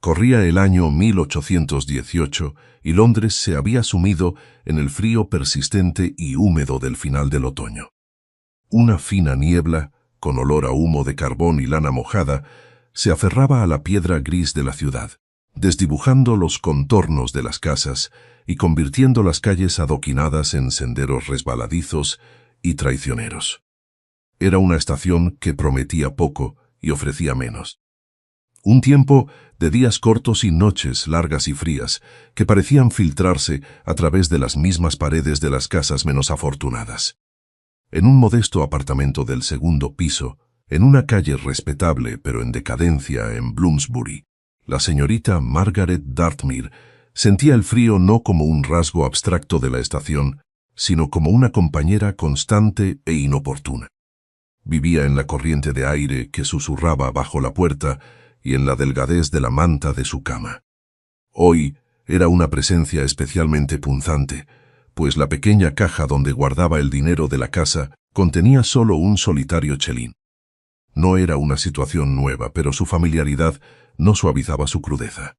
Corría el año 1818 y Londres se había sumido en el frío persistente y húmedo del final del otoño. Una fina niebla, con olor a humo de carbón y lana mojada, se aferraba a la piedra gris de la ciudad, desdibujando los contornos de las casas y convirtiendo las calles adoquinadas en senderos resbaladizos y traicioneros. Era una estación que prometía poco y ofrecía menos. Un tiempo de días cortos y noches largas y frías que parecían filtrarse a través de las mismas paredes de las casas menos afortunadas. En un modesto apartamento del segundo piso, en una calle respetable pero en decadencia en Bloomsbury, la señorita Margaret Dartmere sentía el frío no como un rasgo abstracto de la estación, sino como una compañera constante e inoportuna. Vivía en la corriente de aire que susurraba bajo la puerta y en la delgadez de la manta de su cama. Hoy era una presencia especialmente punzante, pues la pequeña caja donde guardaba el dinero de la casa contenía solo un solitario chelín. No era una situación nueva, pero su familiaridad no suavizaba su crudeza.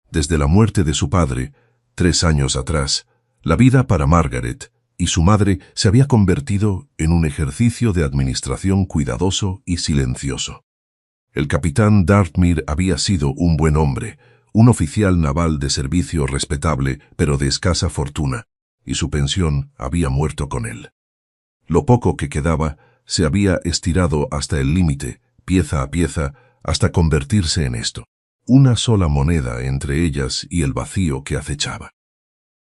Desde la muerte de su padre, 3 años atrás, la vida para Margaret y su madre se había convertido en un ejercicio de administración cuidadoso y silencioso. El capitán Dartmere había sido un buen hombre, un oficial naval de servicio respetable pero de escasa fortuna, y su pensión había muerto con él. Lo poco que quedaba se había estirado hasta el límite, pieza a pieza, hasta convertirse en esto, una sola moneda entre ellas y el vacío que acechaba.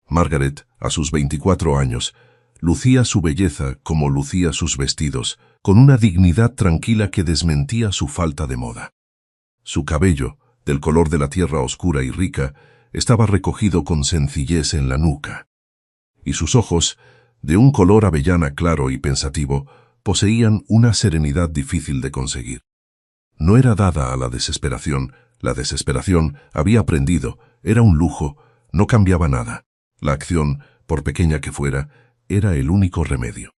Margaret, a sus 24 años, lucía su belleza como lucía sus vestidos, con una dignidad tranquila que desmentía su falta de moda. Su cabello, del color de la tierra oscura y rica, estaba recogido con sencillez en la nuca, y sus ojos, de un color avellana claro y pensativo, poseían una serenidad difícil de conseguir. No era dada a la desesperación había aprendido, era un lujo, no cambiaba nada. La acción, por pequeña que fuera, era el único remedio.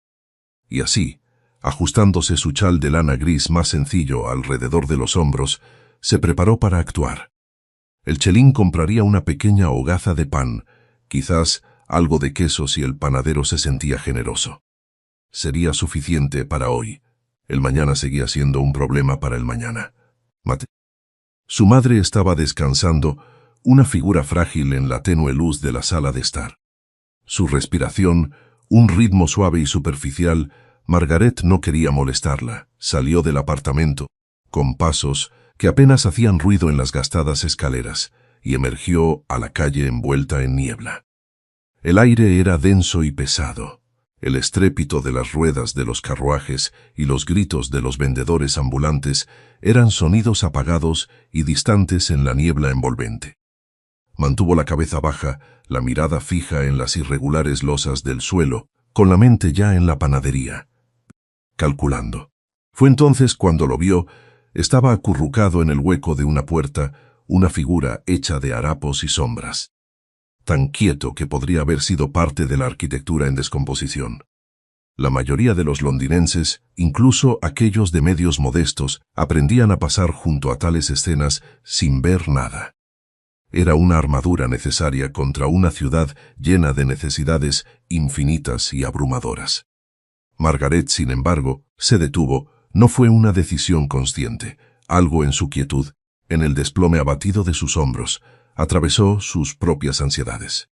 Y así, ajustándose su chal de lana gris más sencillo alrededor de los hombros, se preparó para actuar. El chelín compraría una pequeña hogaza de pan, quizás algo de queso si el panadero se sentía generoso. Sería suficiente para hoy. El mañana seguía siendo un problema para el mañana. Su madre estaba descansando, una figura frágil en la tenue luz de la sala de estar. Su respiración, un ritmo suave y superficial, Margaret no quería molestarla. Salió del apartamento, con pasos que apenas hacían ruido en las gastadas escaleras, y emergió a la calle envuelta en niebla. El aire era denso y pesado. El estrépito de las ruedas de los carruajes y los gritos de los vendedores ambulantes eran sonidos apagados y distantes en la niebla envolvente. Mantuvo la cabeza baja, la mirada fija en las irregulares losas del suelo, con la mente ya en la panadería, calculando. Fue entonces cuando lo vio. Estaba acurrucado en el hueco de una puerta, una figura hecha de harapos y sombras. Tan quieto que podría haber sido parte de la arquitectura en descomposición. La mayoría de los londinenses, incluso aquellos de medios modestos, aprendían a pasar junto a tales escenas sin ver nada. Era una armadura necesaria contra una ciudad llena de necesidades infinitas y abrumadoras. Margaret, sin embargo, se detuvo. No fue una decisión consciente. Algo en su quietud, en el desplome abatido de sus hombros, atravesó sus propias ansiedades.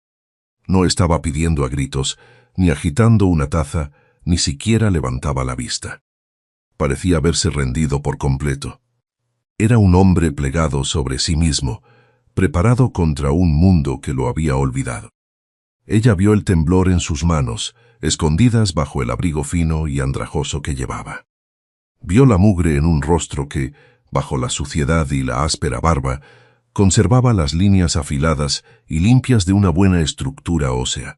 No estaba pidiendo a gritos, ni agitando una taza, ni siquiera levantaba la vista. Parecía haberse rendido por completo. Era un hombre plegado sobre sí mismo, preparado contra un mundo que lo había olvidado. Ella vio el temblor en sus manos, escondidas bajo el abrigo fino y andrajoso que llevaba. Vio la mugre en un rostro que, bajo la suciedad y la áspera barba, conservaba las líneas afiladas y limpias de una buena estructura ósea.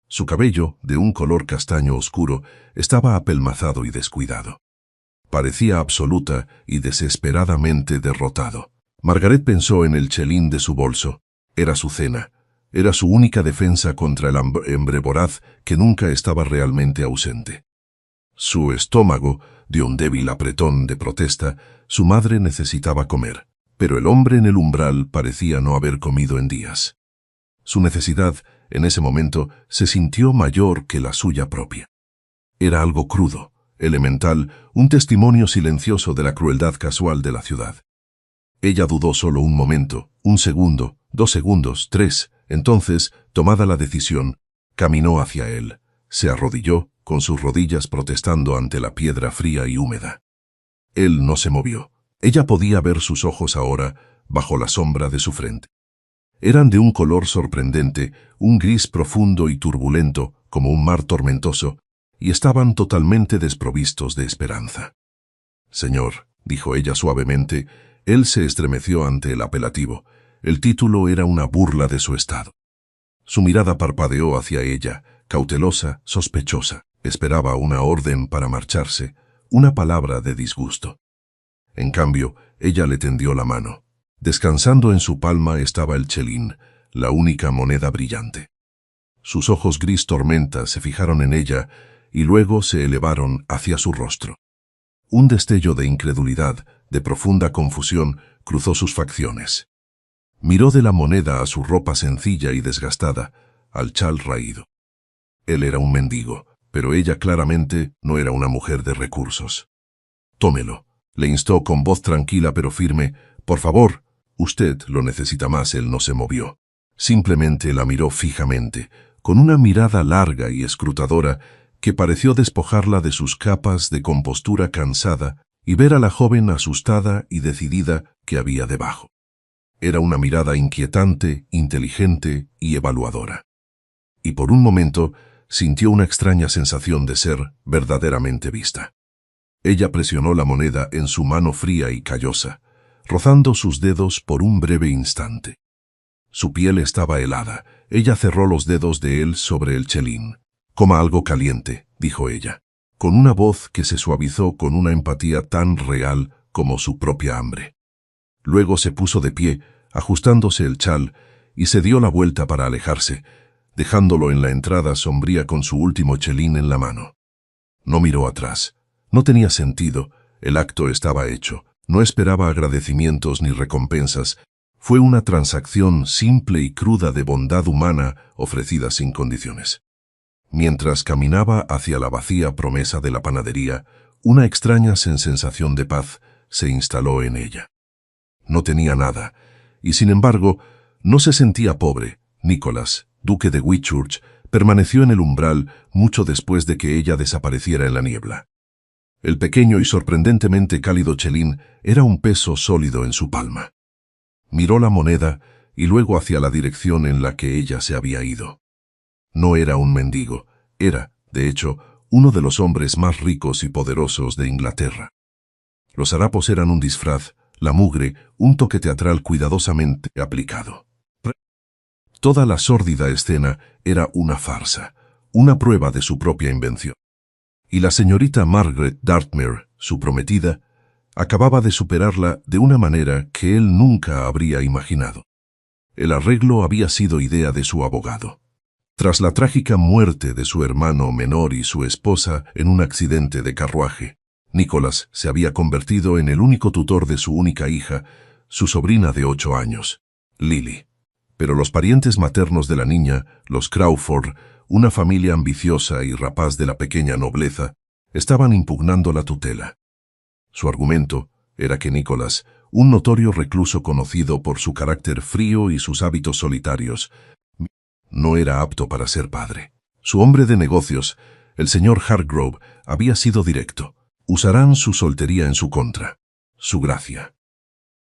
Su cabello, de un color castaño oscuro, estaba apelmazado y descuidado. Parecía absoluta y desesperadamente derrotado. Margaret pensó en el chelín de su bolso. Era su cena. Era su única defensa contra el hambre voraz que nunca estaba realmente ausente. Su estómago dio un débil apretón de protesta. Su madre necesitaba comer, pero el hombre en el umbral parecía no haber comido en días. Su necesidad, en ese momento, se sintió mayor que la suya propia. Era algo crudo, elemental, un testimonio silencioso de la crueldad casual de la ciudad. Ella dudó solo un momento, un segundo, 2 segundos, 3. Entonces, tomada la decisión, caminó hacia él. Se arrodilló, con sus rodillas protestando ante la piedra fría y húmeda. Él no se movió. Ella podía ver sus ojos ahora, bajo la sombra de su frente. Eran de un color sorprendente, un gris profundo y turbulento, como un mar tormentoso, y estaban totalmente desprovistos de esperanza. «Señor», dijo ella suavemente. Él se estremeció ante el apelativo. El título era una burla de su estado. Su mirada parpadeó hacia ella, cautelosa, sospechosa. Esperaba una orden para marcharse, una palabra de disgusto. En cambio, ella le tendió la mano. Descansando en su palma estaba el chelín, la única moneda brillante. Sus ojos gris tormenta se fijaron en ella y luego se elevaron hacia su rostro. Un destello de incredulidad, de profunda confusión, cruzó sus facciones. Miró de la moneda a su ropa sencilla y desgastada, al chal raído. Él era un mendigo, pero ella claramente no era una mujer de recursos. «Tómelo», le instó con voz tranquila pero firme. «Por favor, usted lo necesita más». Él no se movió. Simplemente la miró fijamente, con una mirada larga y escrutadora que pareció despojarla de sus capas de compostura cansada y ver a la joven asustada y decidida que había debajo. Era una mirada inquietante, inteligente y evaluadora. Y por un momento sintió una extraña sensación de ser verdaderamente vista. Ella presionó la moneda en su mano fría y callosa, rozando sus dedos por un breve instante. Su piel estaba helada. Ella cerró los dedos de él sobre el chelín. «Coma algo caliente», dijo ella, con una voz que se suavizó con una empatía tan real como su propia hambre. Luego se puso de pie, ajustándose el chal, y se dio la vuelta para alejarse, dejándolo en la entrada sombría con su último chelín en la mano. No miró atrás. No tenía sentido. El acto estaba hecho. No esperaba agradecimientos ni recompensas. Fue una transacción simple y cruda de bondad humana ofrecida sin condiciones. Mientras caminaba hacia la vacía promesa de la panadería, una extraña sensación de paz se instaló en ella. No tenía nada, y sin embargo, no se sentía pobre. Nicholas, duque de Whitchurch, permaneció en el umbral mucho después de que ella desapareciera en la niebla. El pequeño y sorprendentemente cálido chelín era un peso sólido en su palma. Miró la moneda y luego hacia la dirección en la que ella se había ido. No era un mendigo, era, de hecho, uno de los hombres más ricos y poderosos de Inglaterra. Los harapos eran un disfraz, la mugre, un toque teatral cuidadosamente aplicado. Toda la sórdida escena era una farsa, una prueba de su propia invención. Y la señorita Margaret Dartmere, su prometida, acababa de superarla de una manera que él nunca habría imaginado. El arreglo había sido idea de su abogado. Tras la trágica muerte de su hermano menor y su esposa en un accidente de carruaje, Nicholas se había convertido en el único tutor de su única hija, su sobrina de 8 años, Lily. Pero los parientes maternos de la niña, los Crawford, una familia ambiciosa y rapaz de la pequeña nobleza, estaban impugnando la tutela. Su argumento era que Nicholas, un notorio recluso conocido por su carácter frío y sus hábitos solitarios, no era apto para ser padre. Su hombre de negocios, el señor Hargrove, había sido directo. Usarán su soltería en su contra, su gracia.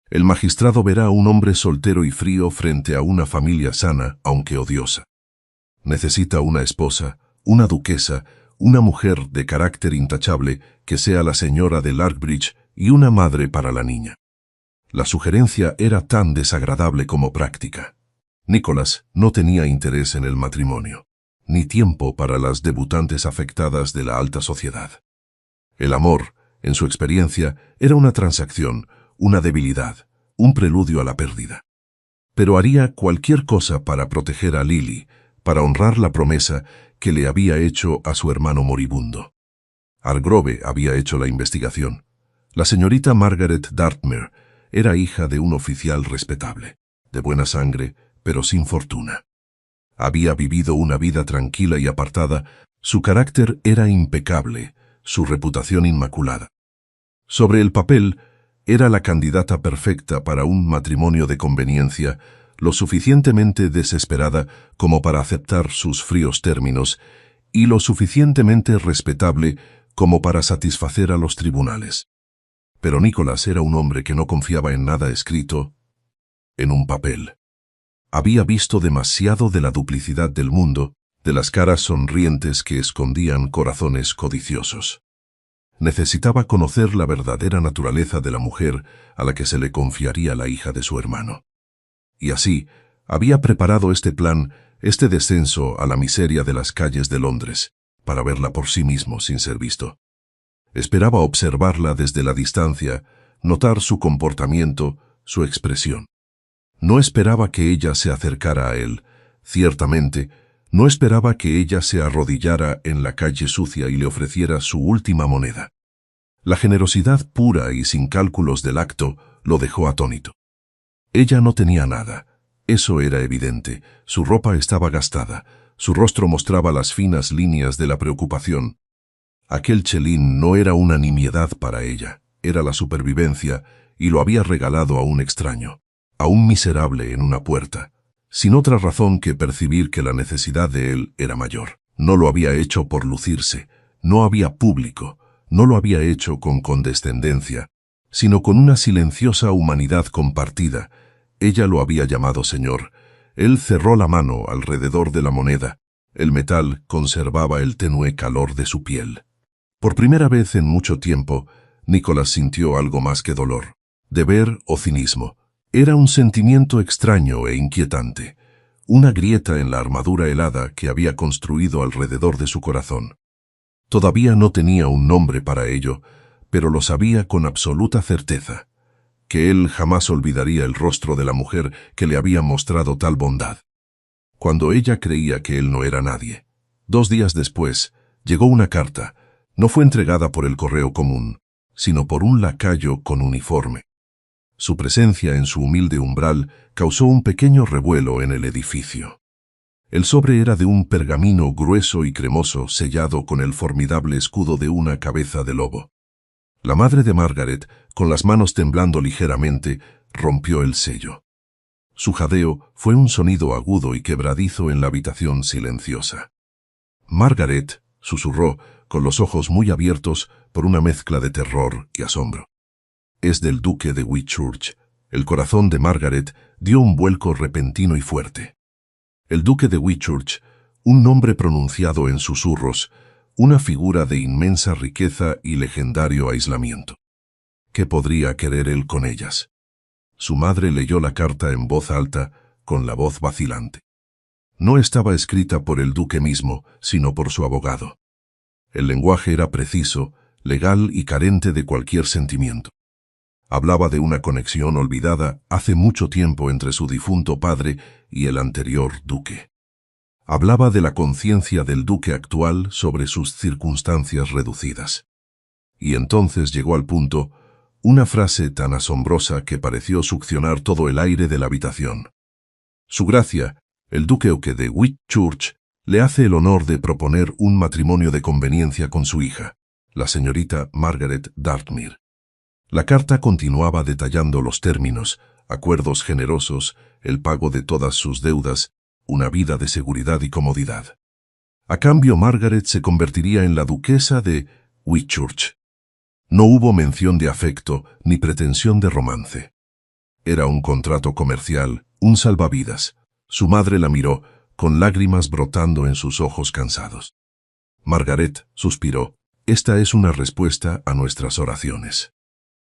El magistrado verá a un hombre soltero y frío frente a una familia sana, aunque odiosa. Necesita una esposa, una duquesa, una mujer de carácter intachable que sea la señora de Larkbridge y una madre para la niña. La sugerencia era tan desagradable como práctica. Nicholas no tenía interés en el matrimonio, ni tiempo para las debutantes afectadas de la alta sociedad. El amor, en su experiencia, era una transacción, una debilidad, un preludio a la pérdida. Pero haría cualquier cosa para proteger a Lily, para honrar la promesa que le había hecho a su hermano moribundo. Hargrove había hecho la investigación. La señorita Margaret Dartmere era hija de un oficial respetable, de buena sangre, pero sin fortuna. Había vivido una vida tranquila y apartada, su carácter era impecable, su reputación inmaculada. Sobre el papel, era la candidata perfecta para un matrimonio de conveniencia, lo suficientemente desesperada como para aceptar sus fríos términos y lo suficientemente respetable como para satisfacer a los tribunales. Pero Nicholas era un hombre que no confiaba en nada escrito en un papel. Había visto demasiado de la duplicidad del mundo, de las caras sonrientes que escondían corazones codiciosos. Necesitaba conocer la verdadera naturaleza de la mujer a la que se le confiaría la hija de su hermano. Y así, había preparado este plan, este descenso a la miseria de las calles de Londres, para verla por sí mismo sin ser visto. Esperaba observarla desde la distancia, notar su comportamiento, su expresión. No esperaba que ella se acercara a él, ciertamente, no esperaba que ella se arrodillara en la calle sucia y le ofreciera su última moneda. La generosidad pura y sin cálculos del acto lo dejó atónito. Ella no tenía nada, eso era evidente, su ropa estaba gastada, su rostro mostraba las finas líneas de la preocupación. Aquel chelín no era una nimiedad para ella, era la supervivencia, y lo había regalado a un extraño, a un miserable en una puerta, sin otra razón que percibir que la necesidad de él era mayor. No lo había hecho por lucirse, no había público, no lo había hecho con condescendencia, sino con una silenciosa humanidad compartida. Ella lo había llamado señor. Él cerró la mano alrededor de la moneda. El metal conservaba el tenue calor de su piel. Por primera vez en mucho tiempo, Nicholas sintió algo más que dolor, deber o cinismo. Era un sentimiento extraño e inquietante, una grieta en la armadura helada que había construido alrededor de su corazón. Todavía no tenía un nombre para ello, pero lo sabía con absoluta certeza, que él jamás olvidaría el rostro de la mujer que le había mostrado tal bondad. Cuando ella creía que él no era nadie. 2 días después, llegó una carta. No fue entregada por el correo común, sino por un lacayo con uniforme. Su presencia en su humilde umbral causó un pequeño revuelo en el edificio. El sobre era de un pergamino grueso y cremoso sellado con el formidable escudo de una cabeza de lobo. La madre de Margaret, con las manos temblando ligeramente, rompió el sello. Su jadeo fue un sonido agudo y quebradizo en la habitación silenciosa. Margaret, susurró, con los ojos muy abiertos por una mezcla de terror y asombro. Es del duque de Whitchurch. El corazón de Margaret dio un vuelco repentino y fuerte. El duque de Whitchurch, un nombre pronunciado en susurros, una figura de inmensa riqueza y legendario aislamiento. ¿Qué podría querer él con ellas? Su madre leyó la carta en voz alta, con la voz vacilante. No estaba escrita por el duque mismo, sino por su abogado. El lenguaje era preciso, legal y carente de cualquier sentimiento. Hablaba de una conexión olvidada hace mucho tiempo entre su difunto padre y el anterior duque. Hablaba de la conciencia del duque actual sobre sus circunstancias reducidas. Y entonces llegó al punto, una frase tan asombrosa que pareció succionar todo el aire de la habitación. Su gracia, el duque de Whitchurch, le hace el honor de proponer un matrimonio de conveniencia con su hija, la señorita Margaret Dartmere. La carta continuaba detallando los términos, acuerdos generosos, el pago de todas sus deudas, una vida de seguridad y comodidad. A cambio, Margaret se convertiría en la duquesa de Whitchurch. No hubo mención de afecto ni pretensión de romance. Era un contrato comercial, un salvavidas. Su madre la miró, con lágrimas brotando en sus ojos cansados. Margaret suspiró. Esta es una respuesta a nuestras oraciones.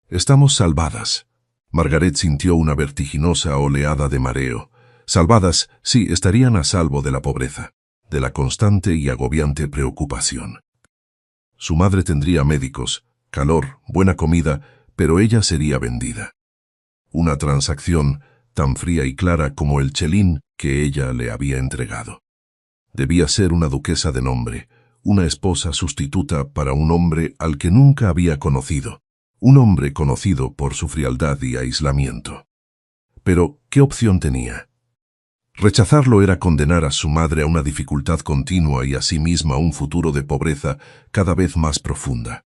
Estamos salvadas. Margaret sintió una vertiginosa oleada de mareo. Salvadas, sí, estarían a salvo de la pobreza, de la constante y agobiante preocupación. Su madre tendría médicos, calor, buena comida, pero ella sería vendida. Una transacción tan fría y clara como el chelín que ella le había entregado. Debía ser una duquesa de nombre, una esposa sustituta para un hombre al que nunca había conocido, un hombre conocido por su frialdad y aislamiento. Pero, ¿qué opción tenía? Rechazarlo era condenar a su madre a una dificultad continua y a sí misma a un futuro de pobreza cada vez más profunda.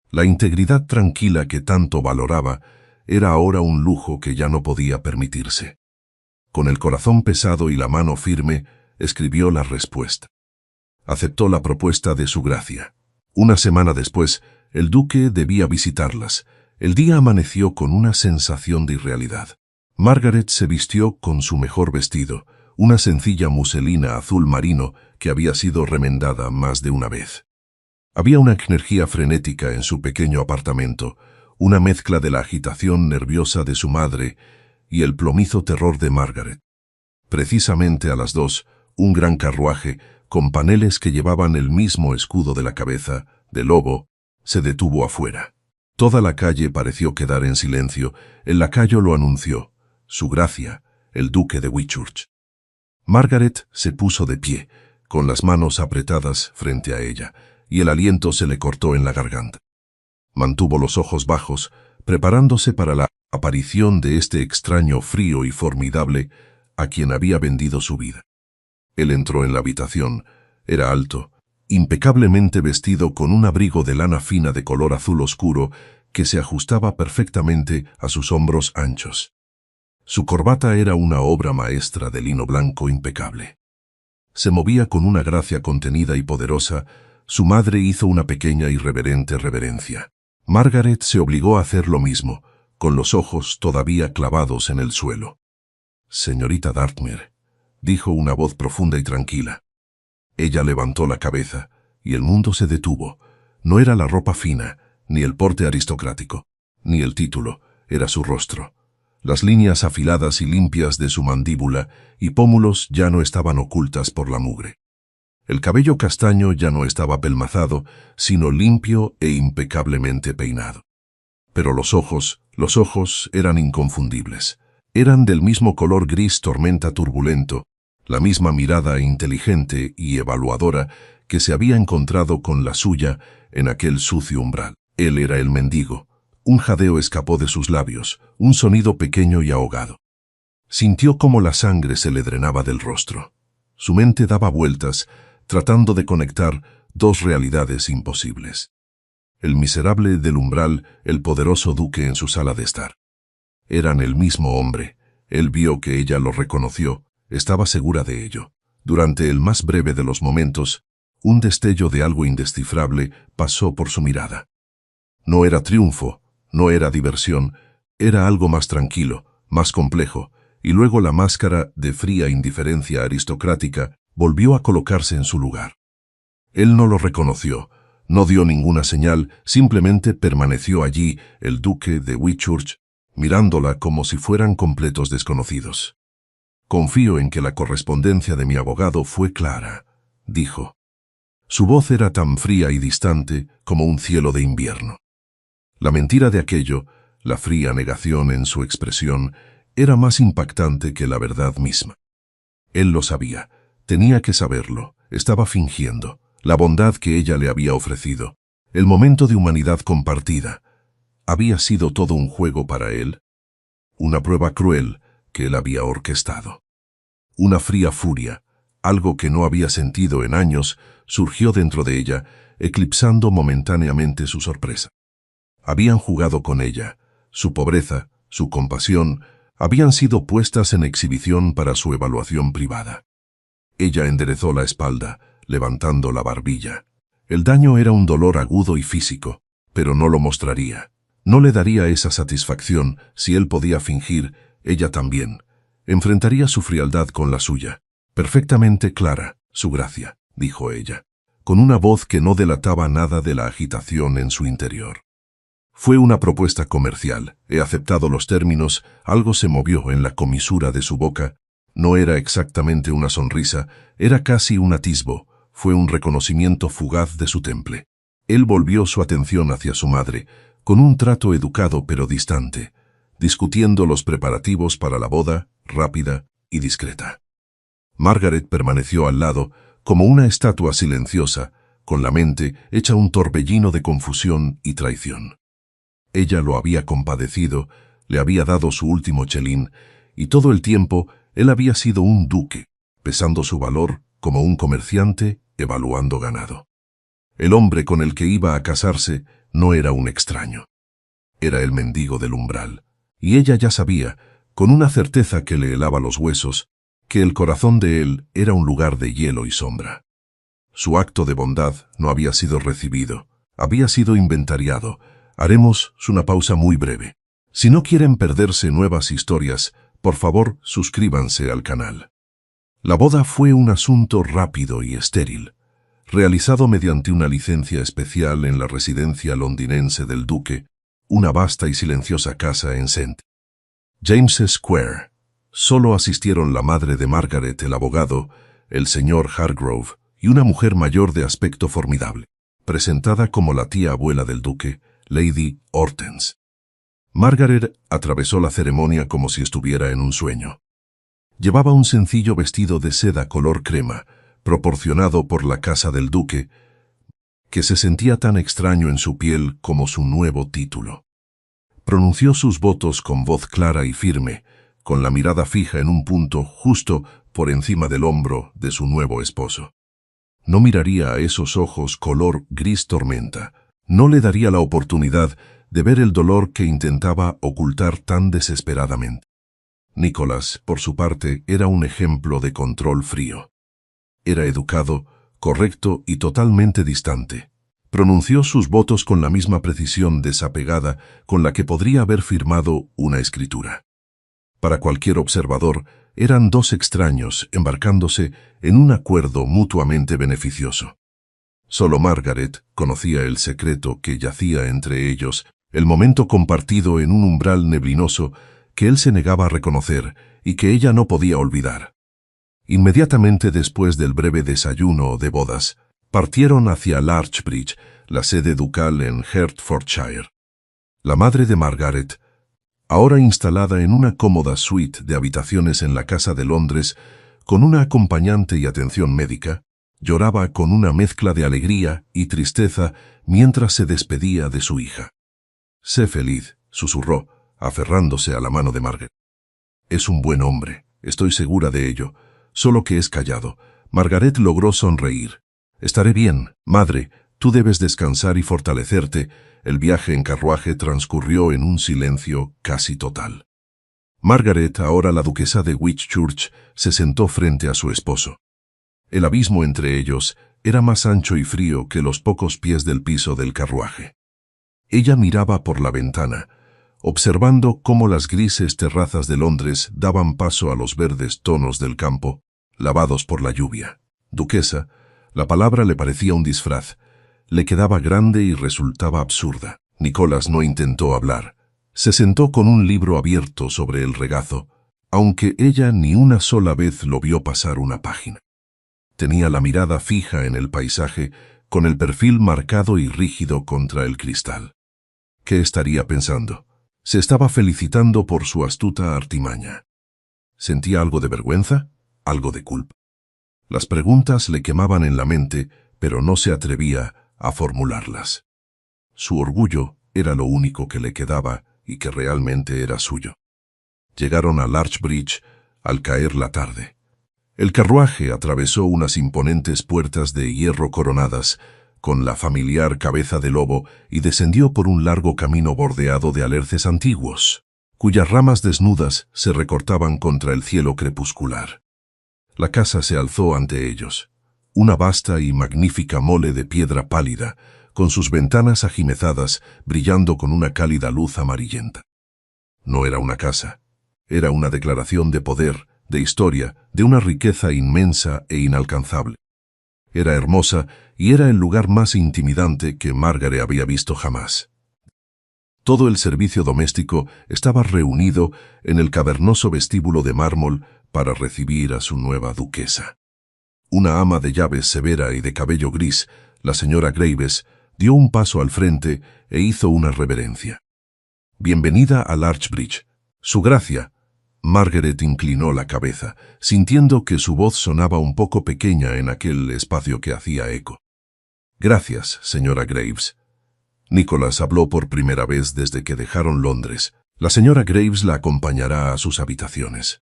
La integridad tranquila que tanto valoraba era ahora un lujo que ya no podía permitirse. Con el corazón pesado y la mano firme, escribió la respuesta. Aceptó la propuesta de su gracia. Una semana después, el duque debía visitarlas. El día amaneció con una sensación de irrealidad. Margaret se vistió con su mejor vestido, una sencilla muselina azul marino que había sido remendada más de una vez. Había una energía frenética en su pequeño apartamento, una mezcla de la agitación nerviosa de su madre y el plomizo terror de Margaret. Precisamente a las 2, un gran carruaje, con paneles que llevaban el mismo escudo de la cabeza, de lobo, se detuvo afuera. Toda la calle pareció quedar en silencio. El lacayo lo anunció. Su gracia, el duque de Whitchurch. Margaret se puso de pie, con las manos apretadas frente a ella, y el aliento se le cortó en la garganta. Mantuvo los ojos bajos, preparándose para la aparición de este extraño frío y formidable a quien había vendido su vida. Él entró en la habitación. Era alto, impecablemente vestido con un abrigo de lana fina de color azul oscuro que se ajustaba perfectamente a sus hombros anchos. Su corbata era una obra maestra de lino blanco impecable. Se movía con una gracia contenida y poderosa. Su madre hizo una pequeña y reverente reverencia. Margaret se obligó a hacer lo mismo, con los ojos todavía clavados en el suelo. «Señorita Dartmere», dijo una voz profunda y tranquila. Ella levantó la cabeza, y el mundo se detuvo. No era la ropa fina, ni el porte aristocrático, ni el título, era su rostro. Las líneas afiladas y limpias de su mandíbula y pómulos ya no estaban ocultas por la mugre. El cabello castaño ya no estaba pelmazado, sino limpio e impecablemente peinado. Pero los ojos eran inconfundibles. Eran del mismo color gris tormenta turbulento, la misma mirada inteligente y evaluadora que se había encontrado con la suya en aquel sucio umbral. Él era el mendigo. Un jadeo escapó de sus labios, un sonido pequeño y ahogado. Sintió cómo la sangre se le drenaba del rostro. Su mente daba vueltas, tratando de conectar dos realidades imposibles. El miserable del umbral, el poderoso duque en su sala de estar. Eran el mismo hombre. Él vio que ella lo reconoció, estaba segura de ello. Durante el más breve de los momentos, un destello de algo indescifrable pasó por su mirada. No era triunfo, no era diversión, era algo más tranquilo, más complejo, y luego la máscara de fría indiferencia aristocrática volvió a colocarse en su lugar. Él no lo reconoció, no dio ninguna señal, simplemente permaneció allí, el duque de Whitchurch, mirándola como si fueran completos desconocidos. «Confío en que la correspondencia de mi abogado fue clara», dijo. Su voz era tan fría y distante como un cielo de invierno. La mentira de aquello, la fría negación en su expresión, era más impactante que la verdad misma. Él lo sabía, tenía que saberlo, estaba fingiendo. La bondad que ella le había ofrecido, el momento de humanidad compartida, había sido todo un juego para él, una prueba cruel que él había orquestado. Una fría furia, algo que no había sentido en años, surgió dentro de ella, eclipsando momentáneamente su sorpresa. Habían jugado con ella, su pobreza, su compasión, habían sido puestas en exhibición para su evaluación privada. Ella enderezó la espalda, levantando la barbilla. El daño era un dolor agudo y físico, pero no lo mostraría. No le daría esa satisfacción si él podía fingir, ella también. Enfrentaría su frialdad con la suya. Perfectamente clara, su gracia, dijo ella, con una voz que no delataba nada de la agitación en su interior. Fue una propuesta comercial. He aceptado los términos. Algo se movió en la comisura de su boca. No era exactamente una sonrisa, era casi un atisbo. Fue un reconocimiento fugaz de su temple. Él volvió su atención hacia su madre, con un trato educado pero distante, discutiendo los preparativos para la boda, rápida y discreta. Margaret permaneció al lado, como una estatua silenciosa, con la mente hecha un torbellino de confusión y traición. Ella lo había compadecido, le había dado su último chelín, y todo el tiempo él había sido un duque, pesando su valor como un comerciante evaluando ganado. El hombre con el que iba a casarse no era un extraño. Era el mendigo del umbral, y ella ya sabía, con una certeza que le helaba los huesos, que el corazón de él era un lugar de hielo y sombra. Su acto de bondad no había sido recibido, había sido inventariado. Haremos una pausa muy breve. Si no quieren perderse nuevas historias, por favor, suscríbanse al canal. La boda fue un asunto rápido y estéril, realizado mediante una licencia especial en la residencia londinense del duque, una vasta y silenciosa casa en St. James's Square. Solo asistieron la madre de Margaret, el abogado, el señor Hargrove, y una mujer mayor de aspecto formidable, presentada como la tía abuela del duque, Lady Hortense. Margaret atravesó la ceremonia como si estuviera en un sueño. Llevaba un sencillo vestido de seda color crema, proporcionado por la casa del duque, que se sentía tan extraño en su piel como su nuevo título. Pronunció sus votos con voz clara y firme, con la mirada fija en un punto justo por encima del hombro de su nuevo esposo. No miraría a esos ojos color gris tormenta, no le daría la oportunidad de ver el dolor que intentaba ocultar tan desesperadamente. Nicholas, por su parte, era un ejemplo de control frío. Era educado, correcto y totalmente distante. Pronunció sus votos con la misma precisión desapegada con la que podría haber firmado una escritura. Para cualquier observador, eran dos extraños embarcándose en un acuerdo mutuamente beneficioso. Solo Margaret conocía el secreto que yacía entre ellos, el momento compartido en un umbral neblinoso que él se negaba a reconocer y que ella no podía olvidar. Inmediatamente después del breve desayuno de bodas, partieron hacia Larchbridge, la sede ducal en Hertfordshire. La madre de Margaret, ahora instalada en una cómoda suite de habitaciones en la Casa de Londres, con una acompañante y atención médica, lloraba con una mezcla de alegría y tristeza mientras se despedía de su hija. «Sé feliz», susurró, aferrándose a la mano de Margaret. «Es un buen hombre, estoy segura de ello, solo que es callado». Margaret logró sonreír. «Estaré bien, madre, tú debes descansar y fortalecerte». El viaje en carruaje transcurrió en un silencio casi total. Margaret, ahora la duquesa de Whitchurch, se sentó frente a su esposo. El abismo entre ellos era más ancho y frío que los pocos pies del piso del carruaje. Ella miraba por la ventana, observando cómo las grises terrazas de Londres daban paso a los verdes tonos del campo, lavados por la lluvia. Duquesa, la palabra le parecía un disfraz, le quedaba grande y resultaba absurda. Nicholas no intentó hablar. Se sentó con un libro abierto sobre el regazo, aunque ella ni una sola vez lo vio pasar una página. Tenía la mirada fija en el paisaje, con el perfil marcado y rígido contra el cristal. ¿Qué estaría pensando? Se estaba felicitando por su astuta artimaña. ¿Sentía algo de vergüenza? ¿Algo de culpa? Las preguntas le quemaban en la mente, pero no se atrevía a formularlas. Su orgullo era lo único que le quedaba y que realmente era suyo. Llegaron a Larchbridge al caer la tarde. El carruaje atravesó unas imponentes puertas de hierro coronadas, con la familiar cabeza de lobo, y descendió por un largo camino bordeado de alerces antiguos, cuyas ramas desnudas se recortaban contra el cielo crepuscular. La casa se alzó ante ellos, una vasta y magnífica mole de piedra pálida, con sus ventanas ajimezadas brillando con una cálida luz amarillenta. No era una casa, era una declaración de poder, de historia, de una riqueza inmensa e inalcanzable. Era hermosa y era el lugar más intimidante que Margaret había visto jamás. Todo el servicio doméstico estaba reunido en el cavernoso vestíbulo de mármol para recibir a su nueva duquesa. Una ama de llaves severa y de cabello gris, la señora Graves, dio un paso al frente e hizo una reverencia. «Bienvenida a Larchbridge. Su gracia». Margaret inclinó la cabeza, sintiendo que su voz sonaba un poco pequeña en aquel espacio que hacía eco. «Gracias, señora Graves». Nicholas habló por primera vez desde que dejaron Londres. La señora Graves la acompañará a sus habitaciones.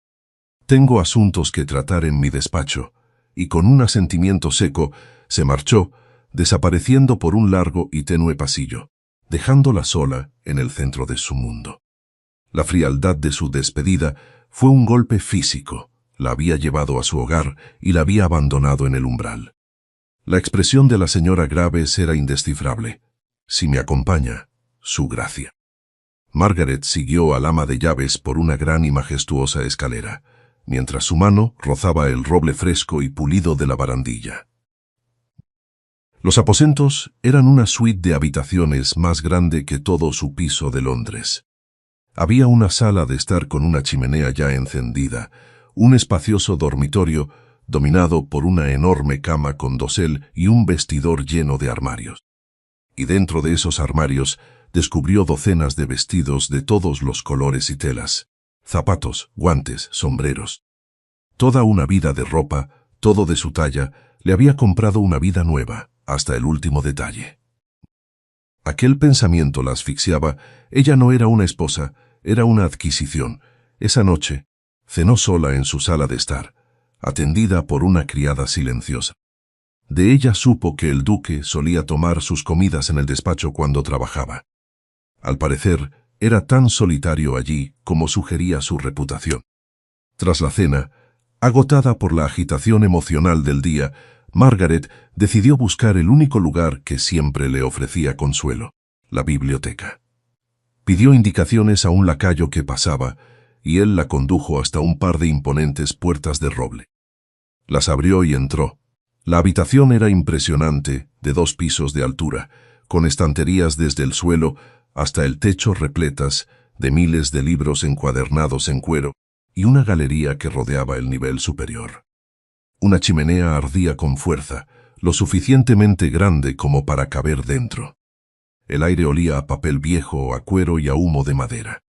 Tengo asuntos que tratar en mi despacho, y con un asentimiento seco se marchó, desapareciendo por un largo y tenue pasillo, dejándola sola en el centro de su mundo. La frialdad de su despedida fue un golpe físico. La había llevado a su hogar y la había abandonado en el umbral. La expresión de la señora Graves era indescifrable. Si me acompaña, su gracia. Margaret siguió al ama de llaves por una gran y majestuosa escalera, mientras su mano rozaba el roble fresco y pulido de la barandilla. Los aposentos eran una suite de habitaciones más grande que todo su piso de Londres. Había una sala de estar con una chimenea ya encendida, un espacioso dormitorio dominado por una enorme cama con dosel y un vestidor lleno de armarios. Y dentro de esos armarios descubrió docenas de vestidos de todos los colores y telas, zapatos, guantes, sombreros. Toda una vida de ropa, todo de su talla, le había comprado una vida nueva, hasta el último detalle. Aquel pensamiento la asfixiaba. Ella no era una esposa, era una adquisición. Esa noche, cenó sola en su sala de estar, atendida por una criada silenciosa. De ella supo que el duque solía tomar sus comidas en el despacho cuando trabajaba. Al parecer, era tan solitario allí como sugería su reputación. Tras la cena, agotada por la agitación emocional del día, Margaret decidió buscar el único lugar que siempre le ofrecía consuelo, la biblioteca. Pidió indicaciones a un lacayo que pasaba, y él la condujo hasta un par de imponentes puertas de roble. Las abrió y entró. La habitación era impresionante, de 2 pisos de altura, con estanterías desde el suelo hasta el techo repletas de miles de libros encuadernados en cuero y una galería que rodeaba el nivel superior. Una chimenea ardía con fuerza, lo suficientemente grande como para caber dentro. El aire olía a papel viejo, a cuero y a humo de madera.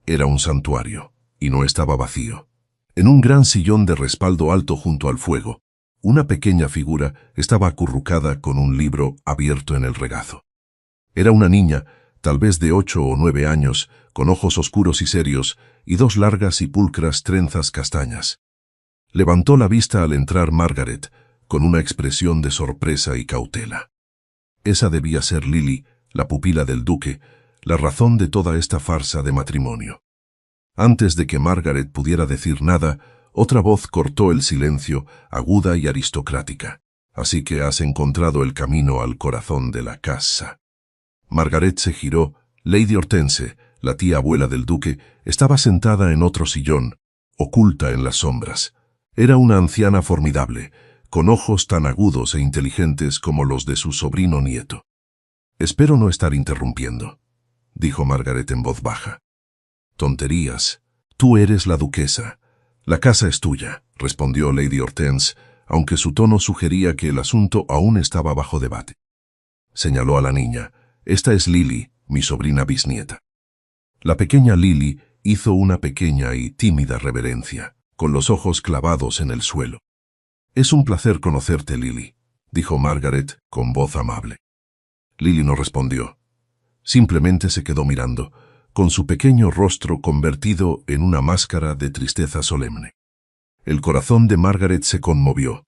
Era un santuario, y no estaba vacío. En un gran sillón de respaldo alto junto al fuego, una pequeña figura estaba acurrucada con un libro abierto en el regazo. Era una niña, tal vez de 8 o 9 años, con ojos oscuros y serios, y 2 largas y pulcras trenzas castañas. Levantó la vista al entrar Margaret, con una expresión de sorpresa y cautela. Esa debía ser Lily, la pupila del duque, la razón de toda esta farsa de matrimonio. Antes de que Margaret pudiera decir nada, otra voz cortó el silencio, aguda y aristocrática. Así que has encontrado el camino al corazón de la casa. Margaret se giró. Lady Hortense, la tía abuela del duque, estaba sentada en otro sillón, oculta en las sombras. Era una anciana formidable, con ojos tan agudos e inteligentes como los de su sobrino nieto. «Espero no estar interrumpiendo», dijo Margaret en voz baja. «Tonterías. Tú eres la duquesa. La casa es tuya», respondió Lady Hortense, aunque su tono sugería que el asunto aún estaba bajo debate. Señaló a la niña. «Esta es Lily, mi sobrina bisnieta». La pequeña Lily hizo una pequeña y tímida reverencia, con los ojos clavados en el suelo. «Es un placer conocerte, Lily», dijo Margaret con voz amable. Lily no respondió. Simplemente se quedó mirando, con su pequeño rostro convertido en una máscara de tristeza solemne. El corazón de Margaret se conmovió.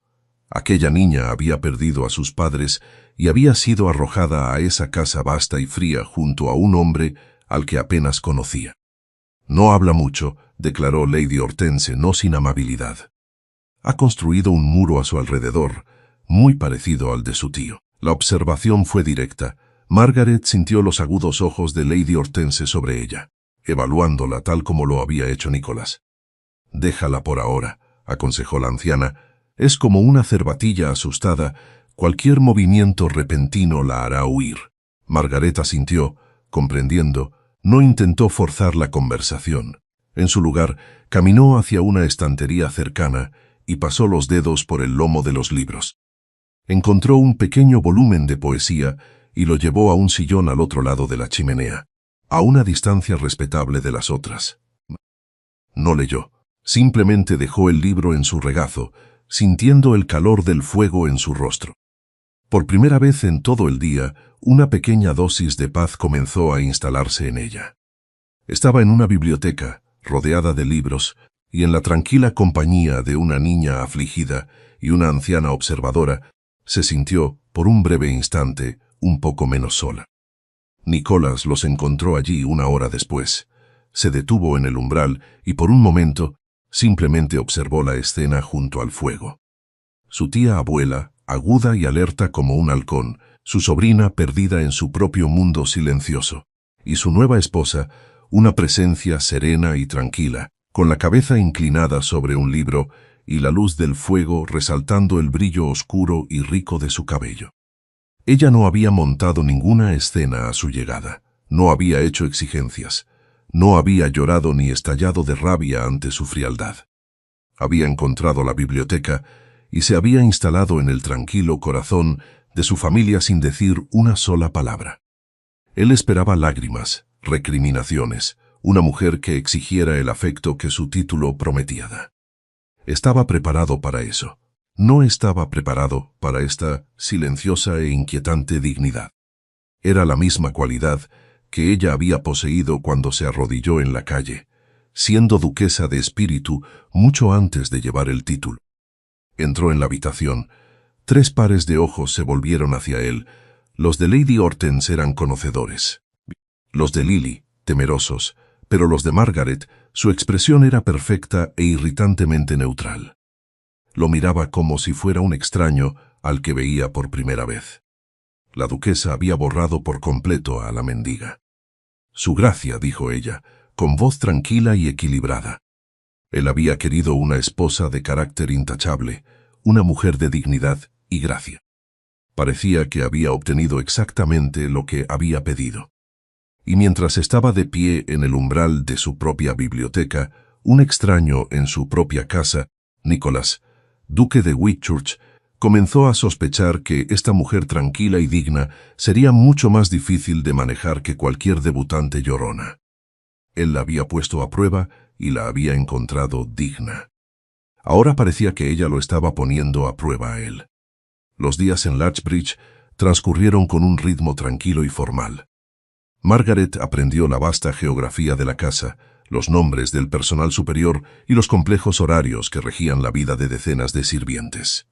Aquella niña había perdido a sus padres y había sido arrojada a esa casa vasta y fría junto a un hombre al que apenas conocía. «No habla mucho», declaró Lady Hortense, no sin amabilidad. «Ha construido un muro a su alrededor, muy parecido al de su tío». La observación fue directa. Margaret sintió los agudos ojos de Lady Hortense sobre ella, evaluándola tal como lo había hecho Nicholas. «Déjala por ahora», aconsejó la anciana. «Es como una cervatilla asustada. Cualquier movimiento repentino la hará huir». Margaret asintió, comprendiendo. No intentó forzar la conversación. En su lugar, caminó hacia una estantería cercana y pasó los dedos por el lomo de los libros. Encontró un pequeño volumen de poesía y lo llevó a un sillón al otro lado de la chimenea, a una distancia respetable de las otras. No leyó, simplemente dejó el libro en su regazo, sintiendo el calor del fuego en su rostro. Por primera vez en todo el día, una pequeña dosis de paz comenzó a instalarse en ella. Estaba en una biblioteca, rodeada de libros, y en la tranquila compañía de una niña afligida y una anciana observadora, se sintió, por un breve instante, un poco menos sola. Nicholas los encontró allí una hora después. Se detuvo en el umbral y por un momento simplemente observó la escena junto al fuego. Su tía abuela, aguda y alerta como un halcón, su sobrina perdida en su propio mundo silencioso, y su nueva esposa, una presencia serena y tranquila, con la cabeza inclinada sobre un libro y la luz del fuego resaltando el brillo oscuro y rico de su cabello. Ella no había montado ninguna escena a su llegada, no había hecho exigencias, no había llorado ni estallado de rabia ante su frialdad. Había encontrado la biblioteca y se había instalado en el tranquilo corazón de su familia sin decir una sola palabra. Él esperaba lágrimas, recriminaciones, una mujer que exigiera el afecto que su título prometía. Estaba preparado para eso. No estaba preparado para esta silenciosa e inquietante dignidad. Era la misma cualidad que ella había poseído cuando se arrodilló en la calle, siendo duquesa de espíritu mucho antes de llevar el título. Entró en la habitación. 3 pares de ojos se volvieron hacia él. Los de Lady Hortense eran conocedores. Los de Lily, temerosos, pero los de Margaret, su expresión era perfecta e irritantemente neutral. Lo miraba como si fuera un extraño al que veía por primera vez. La duquesa había borrado por completo a la mendiga. «Su gracia», dijo ella, con voz tranquila y equilibrada. Él había querido una esposa de carácter intachable, una mujer de dignidad y gracia. Parecía que había obtenido exactamente lo que había pedido. Y mientras estaba de pie en el umbral de su propia biblioteca, un extraño en su propia casa, Nicholas, duque de Whitchurch, comenzó a sospechar que esta mujer tranquila y digna sería mucho más difícil de manejar que cualquier debutante llorona. Él la había puesto a prueba y la había encontrado digna. Ahora parecía que ella lo estaba poniendo a prueba a él. Los días en Latchbridge transcurrieron con un ritmo tranquilo y formal. Margaret aprendió la vasta geografía de la casa, los nombres del personal superior y los complejos horarios que regían la vida de decenas de sirvientes.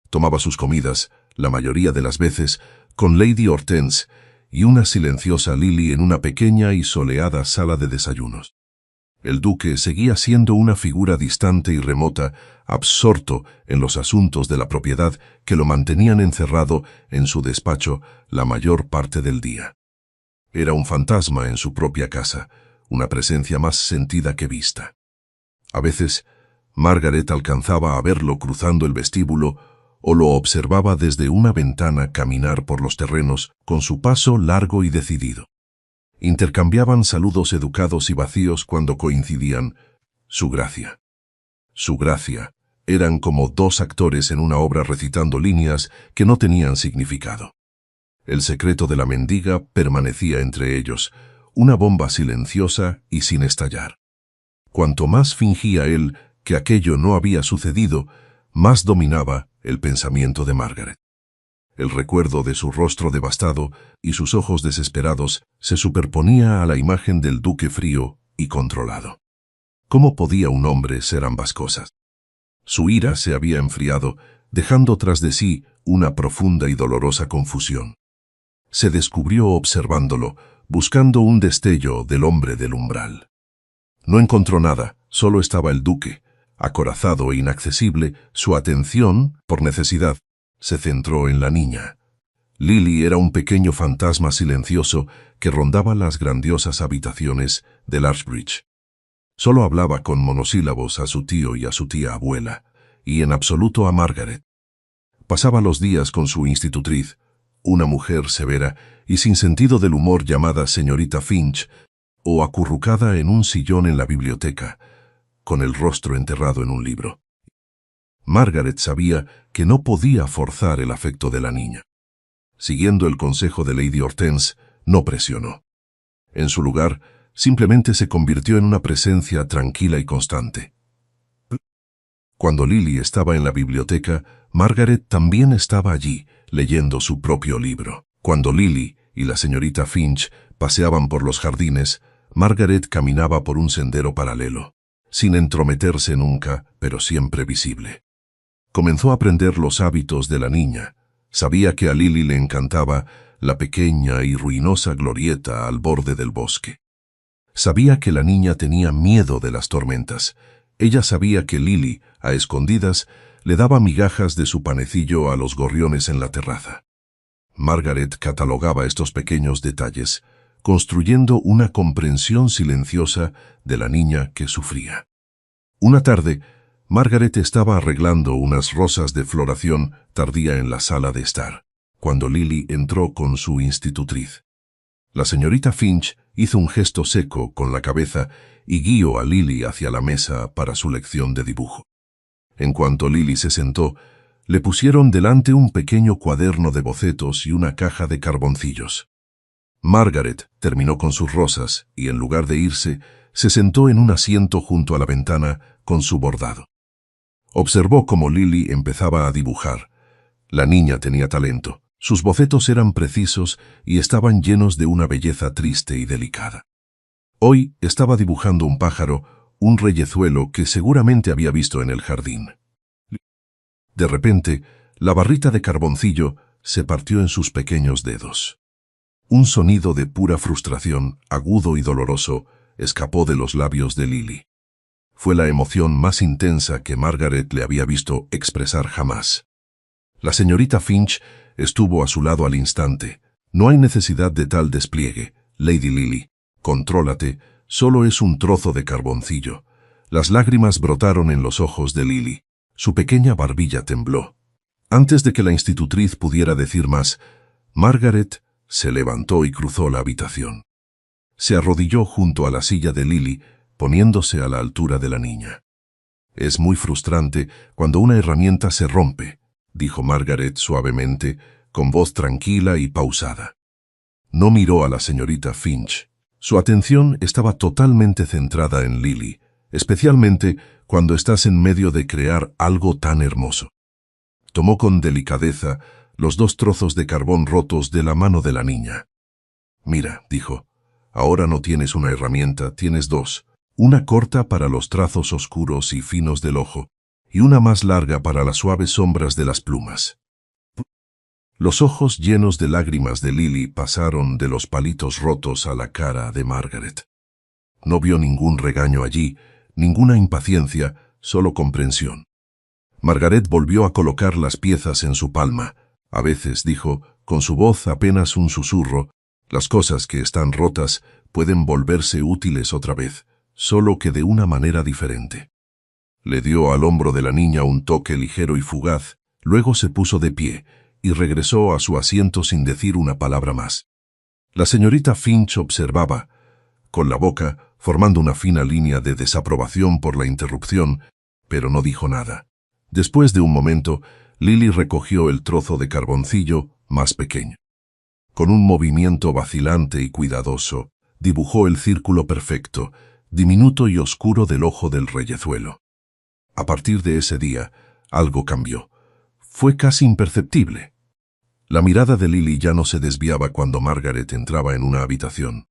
Tomaba sus comidas, la mayoría de las veces, con Lady Hortense y una silenciosa Lily en una pequeña y soleada sala de desayunos. El duque seguía siendo una figura distante y remota, absorto en los asuntos de la propiedad que lo mantenían encerrado en su despacho la mayor parte del día. Era un fantasma en su propia casa, una presencia más sentida que vista. A veces, Margaret alcanzaba a verlo cruzando el vestíbulo o lo observaba desde una ventana caminar por los terrenos con su paso largo y decidido. Intercambiaban saludos educados y vacíos cuando coincidían. Su gracia. Su gracia. Eran como 2 actores en una obra recitando líneas que no tenían significado. El secreto de la mendiga permanecía entre ellos, una bomba silenciosa y sin estallar. Cuanto más fingía él que aquello no había sucedido, más dominaba el pensamiento de Margaret. El recuerdo de su rostro devastado y sus ojos desesperados se superponía a la imagen del duque frío y controlado. ¿Cómo podía un hombre ser ambas cosas? Su ira se había enfriado, dejando tras de sí una profunda y dolorosa confusión. Se descubrió observándolo, buscando un destello del hombre del umbral. No encontró nada, solo estaba el duque. Acorazado e inaccesible, su atención, por necesidad, se centró en la niña. Lily era un pequeño fantasma silencioso que rondaba las grandiosas habitaciones de Latchbridge. Solo hablaba con monosílabos a su tío y a su tía abuela, y en absoluto a Margaret. Pasaba los días con su institutriz, una mujer severa y sin sentido del humor llamada señorita Finch, o acurrucada en un sillón en la biblioteca, con el rostro enterrado en un libro. Margaret sabía que no podía forzar el afecto de la niña. Siguiendo el consejo de Lady Hortense, no presionó. En su lugar, simplemente se convirtió en una presencia tranquila y constante. Cuando Lily estaba en la biblioteca, Margaret también estaba allí, leyendo su propio libro. Cuando Lily y la señorita Finch paseaban por los jardines, Margaret caminaba por un sendero paralelo, sin entrometerse nunca, pero siempre visible. Comenzó a aprender los hábitos de la niña. Sabía que a Lily le encantaba la pequeña y ruinosa glorieta al borde del bosque. Sabía que la niña tenía miedo de las tormentas. Ella sabía que Lily, a escondidas, le daba migajas de su panecillo a los gorriones en la terraza. Margaret catalogaba estos pequeños detalles, construyendo una comprensión silenciosa de la niña que sufría. Una tarde, Margaret estaba arreglando unas rosas de floración tardía en la sala de estar, cuando Lily entró con su institutriz. La señorita Finch hizo un gesto seco con la cabeza y guió a Lily hacia la mesa para su lección de dibujo. En cuanto Lily se sentó, le pusieron delante un pequeño cuaderno de bocetos y una caja de carboncillos. Margaret terminó con sus rosas y, en lugar de irse, se sentó en un asiento junto a la ventana con su bordado. Observó cómo Lily empezaba a dibujar. La niña tenía talento. Sus bocetos eran precisos y estaban llenos de una belleza triste y delicada. Hoy estaba dibujando un pájaro, un reyezuelo que seguramente había visto en el jardín. De repente, la barrita de carboncillo se partió en sus pequeños dedos. Un sonido de pura frustración, agudo y doloroso, escapó de los labios de Lily. Fue la emoción más intensa que Margaret le había visto expresar jamás. La señorita Finch estuvo a su lado al instante. No hay necesidad de tal despliegue, Lady Lily. Contrólate, solo es un trozo de carboncillo. Las lágrimas brotaron en los ojos de Lily. Su pequeña barbilla tembló. Antes de que la institutriz pudiera decir más, Margaret se levantó y cruzó la habitación. Se arrodilló junto a la silla de Lily, poniéndose a la altura de la niña. Es muy frustrante cuando una herramienta se rompe, dijo Margaret suavemente, con voz tranquila y pausada. No miró a la señorita Finch. Su atención estaba totalmente centrada en Lily, especialmente cuando estás en medio de crear algo tan hermoso. Tomó con delicadeza los 2 trozos de carbón rotos de la mano de la niña. Mira, dijo, ahora no tienes una herramienta, tienes 2. Una corta para los trazos oscuros y finos del ojo, y una más larga para las suaves sombras de las plumas. Los ojos llenos de lágrimas de Lily pasaron de los palitos rotos a la cara de Margaret. No vio ningún regaño allí, ninguna impaciencia, solo comprensión. Margaret volvió a colocar las piezas en su palma. A veces, dijo, con su voz apenas un susurro, las cosas que están rotas pueden volverse útiles otra vez, solo que de una manera diferente. Le dio al hombro de la niña un toque ligero y fugaz, luego se puso de pie y regresó a su asiento sin decir una palabra más. La señorita Finch observaba, con la boca formando una fina línea de desaprobación por la interrupción, pero no dijo nada. Después de un momento, Lily recogió el trozo de carboncillo más pequeño. Con un movimiento vacilante y cuidadoso, dibujó el círculo perfecto, diminuto y oscuro del ojo del reyezuelo. A partir de ese día, algo cambió. Fue casi imperceptible. La mirada de Lily ya no se desviaba cuando Margaret entraba en una habitación.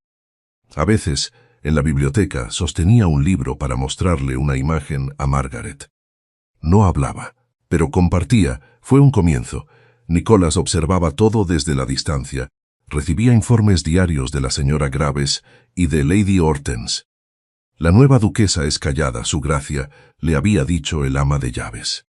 A veces, en la biblioteca, sostenía un libro para mostrarle una imagen a Margaret. No hablaba, pero compartía. Fue un comienzo. Nicholas observaba todo desde la distancia. Recibía informes diarios de la señora Graves y de Lady Hortense. La nueva duquesa es callada, su gracia, le había dicho el ama de llaves.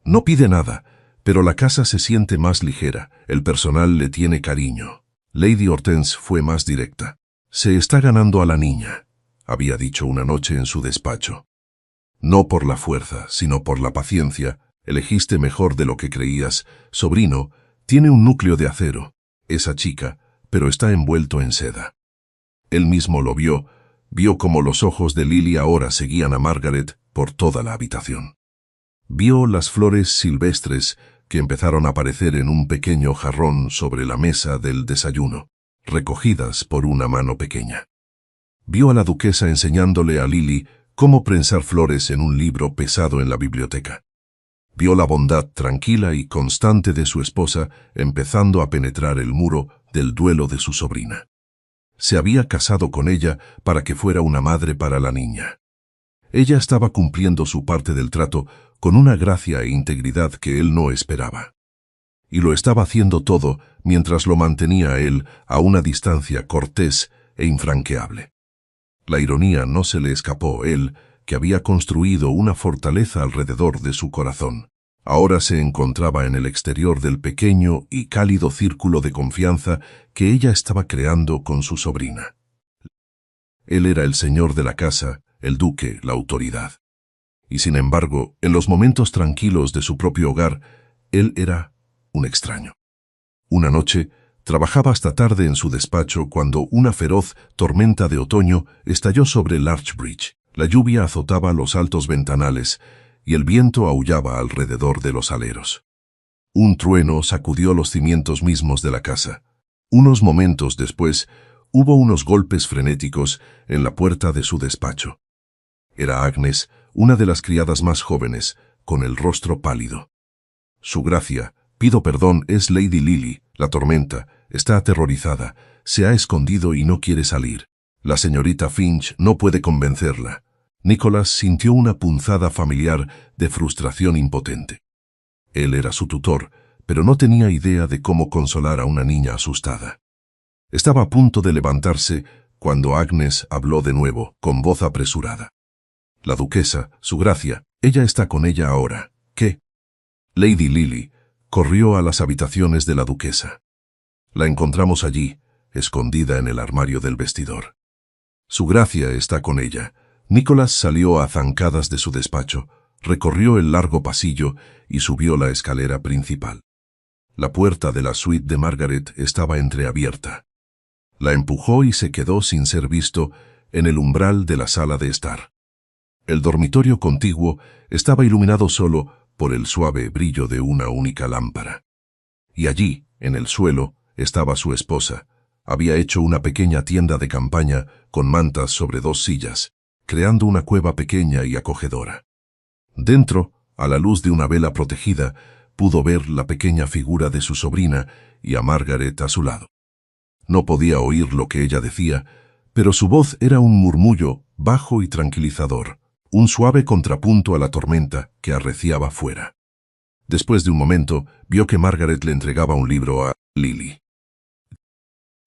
No pide nada, pero la casa se siente más ligera, el personal le tiene cariño. Lady Hortense fue más directa. Se está ganando a la niña, había dicho una noche en su despacho. No por la fuerza, sino por la paciencia, elegiste mejor de lo que creías. Sobrino, tiene un núcleo de acero, esa chica, pero está envuelto en seda. Él mismo lo vio como los ojos de Lily ahora seguían a Margaret por toda la habitación. Vio las flores silvestres que empezaron a aparecer en un pequeño jarrón sobre la mesa del desayuno, recogidas por una mano pequeña. Vio a la duquesa enseñándole a Lily cómo prensar flores en un libro pesado en la biblioteca. Vio la bondad tranquila y constante de su esposa empezando a penetrar el muro del duelo de su sobrina. Se había casado con ella para que fuera una madre para la niña. Ella estaba cumpliendo su parte del trato con una gracia e integridad que él no esperaba. Y lo estaba haciendo todo mientras lo mantenía a él a una distancia cortés e infranqueable. La ironía no se le escapó. Él, que había construido una fortaleza alrededor de su corazón, ahora se encontraba en el exterior del pequeño y cálido círculo de confianza que ella estaba creando con su sobrina. Él era el señor de la casa, el duque, la autoridad. Y sin embargo, en los momentos tranquilos de su propio hogar, él era un extraño. Una noche, trabajaba hasta tarde en su despacho cuando una feroz tormenta de otoño estalló sobre el Archbridge. La lluvia azotaba los altos ventanales y el viento aullaba alrededor de los aleros. Un trueno sacudió los cimientos mismos de la casa. Unos momentos después, hubo unos golpes frenéticos en la puerta de su despacho. Era Agnes, una de las criadas más jóvenes, con el rostro pálido. Su gracia, pido perdón, es Lady Lily. La tormenta está aterrorizada, se ha escondido y no quiere salir. La señorita Finch no puede convencerla. Nicholas sintió una punzada familiar de frustración impotente. Él era su tutor, pero no tenía idea de cómo consolar a una niña asustada. Estaba a punto de levantarse cuando Agnes habló de nuevo, con voz apresurada. La duquesa, su gracia, ella está con ella ahora. ¿Qué? Lady Lily corrió a las habitaciones de la duquesa. La encontramos allí, escondida en el armario del vestidor. Su gracia está con ella. Nicholas salió a zancadas de su despacho, recorrió el largo pasillo y subió la escalera principal. La puerta de la suite de Margaret estaba entreabierta. La empujó y se quedó sin ser visto en el umbral de la sala de estar. El dormitorio contiguo estaba iluminado solo por el suave brillo de una única lámpara. Y allí, en el suelo, estaba su esposa. Había hecho una pequeña tienda de campaña con mantas sobre 2 sillas, creando una cueva pequeña y acogedora. Dentro, a la luz de una vela protegida, pudo ver la pequeña figura de su sobrina y a Margaret a su lado. No podía oír lo que ella decía, pero su voz era un murmullo bajo y tranquilizador, un suave contrapunto a la tormenta que arreciaba fuera. Después de un momento, vio que Margaret le entregaba un libro a Lily.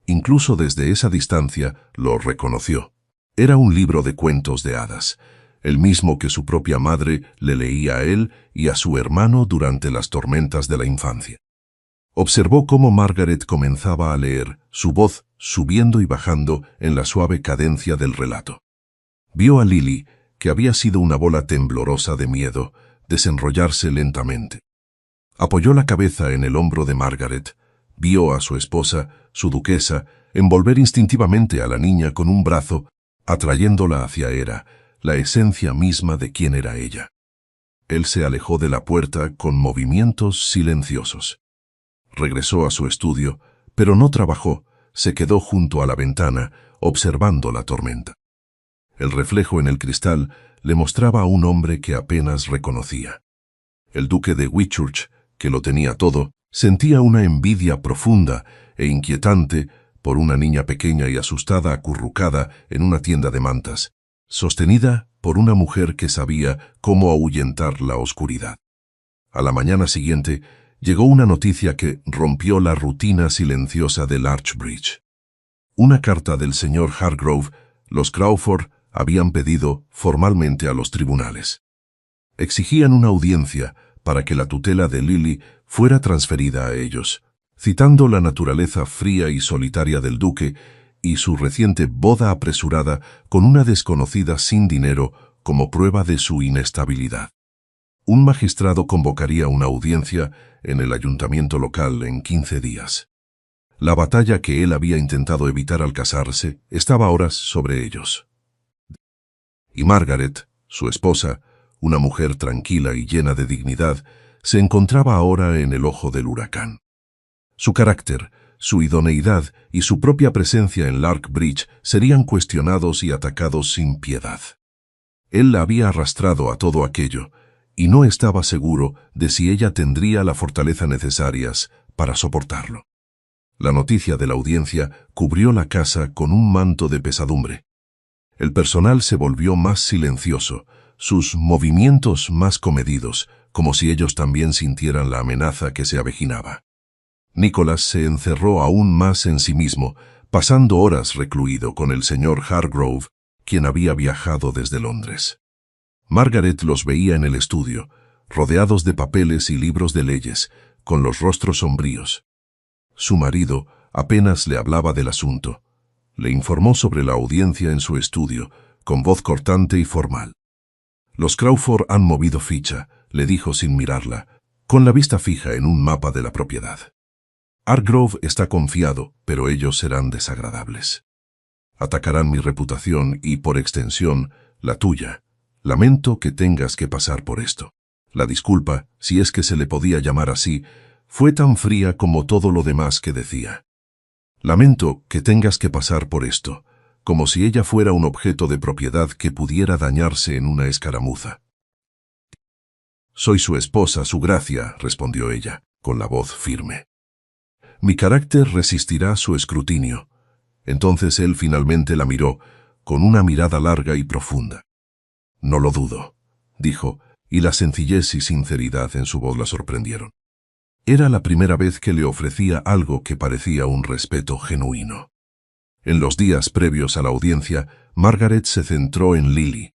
Incluso desde esa distancia lo reconoció. Era un libro de cuentos de hadas, el mismo que su propia madre le leía a él y a su hermano durante las tormentas de la infancia. Observó cómo Margaret comenzaba a leer, su voz subiendo y bajando en la suave cadencia del relato. Vio a Lily, que había sido una bola temblorosa de miedo, desenrollarse lentamente. Apoyó la cabeza en el hombro de Margaret, vio a su esposa, su duquesa, envolver instintivamente a la niña con un brazo, atrayéndola hacia ella, la esencia misma de quién era ella. Él se alejó de la puerta con movimientos silenciosos. Regresó a su estudio, pero no trabajó, se quedó junto a la ventana, observando la tormenta. El reflejo en el cristal le mostraba a un hombre que apenas reconocía. El duque de Whitchurch, que lo tenía todo, sentía una envidia profunda e inquietante por una niña pequeña y asustada acurrucada en una tienda de mantas, sostenida por una mujer que sabía cómo ahuyentar la oscuridad. A la mañana siguiente llegó una noticia que rompió la rutina silenciosa del Archbridge. Una carta del señor Hargrove. Los Crawford habían pedido formalmente a los tribunales. Exigían una audiencia para que la tutela de Lily fuera transferida a ellos, citando la naturaleza fría y solitaria del duque y su reciente boda apresurada con una desconocida sin dinero como prueba de su inestabilidad. Un magistrado convocaría una audiencia en el ayuntamiento local en 15 días. La batalla que él había intentado evitar al casarse estaba ahora sobre ellos. Y Margaret, su esposa, una mujer tranquila y llena de dignidad, se encontraba ahora en el ojo del huracán. Su carácter, su idoneidad y su propia presencia en Larkbridge serían cuestionados y atacados sin piedad. Él la había arrastrado a todo aquello, y no estaba seguro de si ella tendría la fortaleza necesarias para soportarlo. La noticia de la audiencia cubrió la casa con un manto de pesadumbre. El personal se volvió más silencioso, sus movimientos más comedidos, como si ellos también sintieran la amenaza que se avecinaba. Nicholas se encerró aún más en sí mismo, pasando horas recluido con el señor Hargrove, quien había viajado desde Londres. Margaret los veía en el estudio, rodeados de papeles y libros de leyes, con los rostros sombríos. Su marido apenas le hablaba del asunto. Le informó sobre la audiencia en su estudio, con voz cortante y formal. «Los Crawford han movido ficha», le dijo sin mirarla, con la vista fija en un mapa de la propiedad. «Hargrove está confiado, pero ellos serán desagradables. Atacarán mi reputación y, por extensión, la tuya. Lamento que tengas que pasar por esto». La disculpa, si es que se le podía llamar así, fue tan fría como todo lo demás que decía. «Lamento que tengas que pasar por esto», como si ella fuera un objeto de propiedad que pudiera dañarse en una escaramuza. «Soy su esposa, su gracia», respondió ella, con la voz firme. «Mi carácter resistirá su escrutinio». Entonces él finalmente la miró, con una mirada larga y profunda. «No lo dudo», dijo, y la sencillez y sinceridad en su voz la sorprendieron. Era la primera vez que le ofrecía algo que parecía un respeto genuino. En los días previos a la audiencia, Margaret se centró en Lily.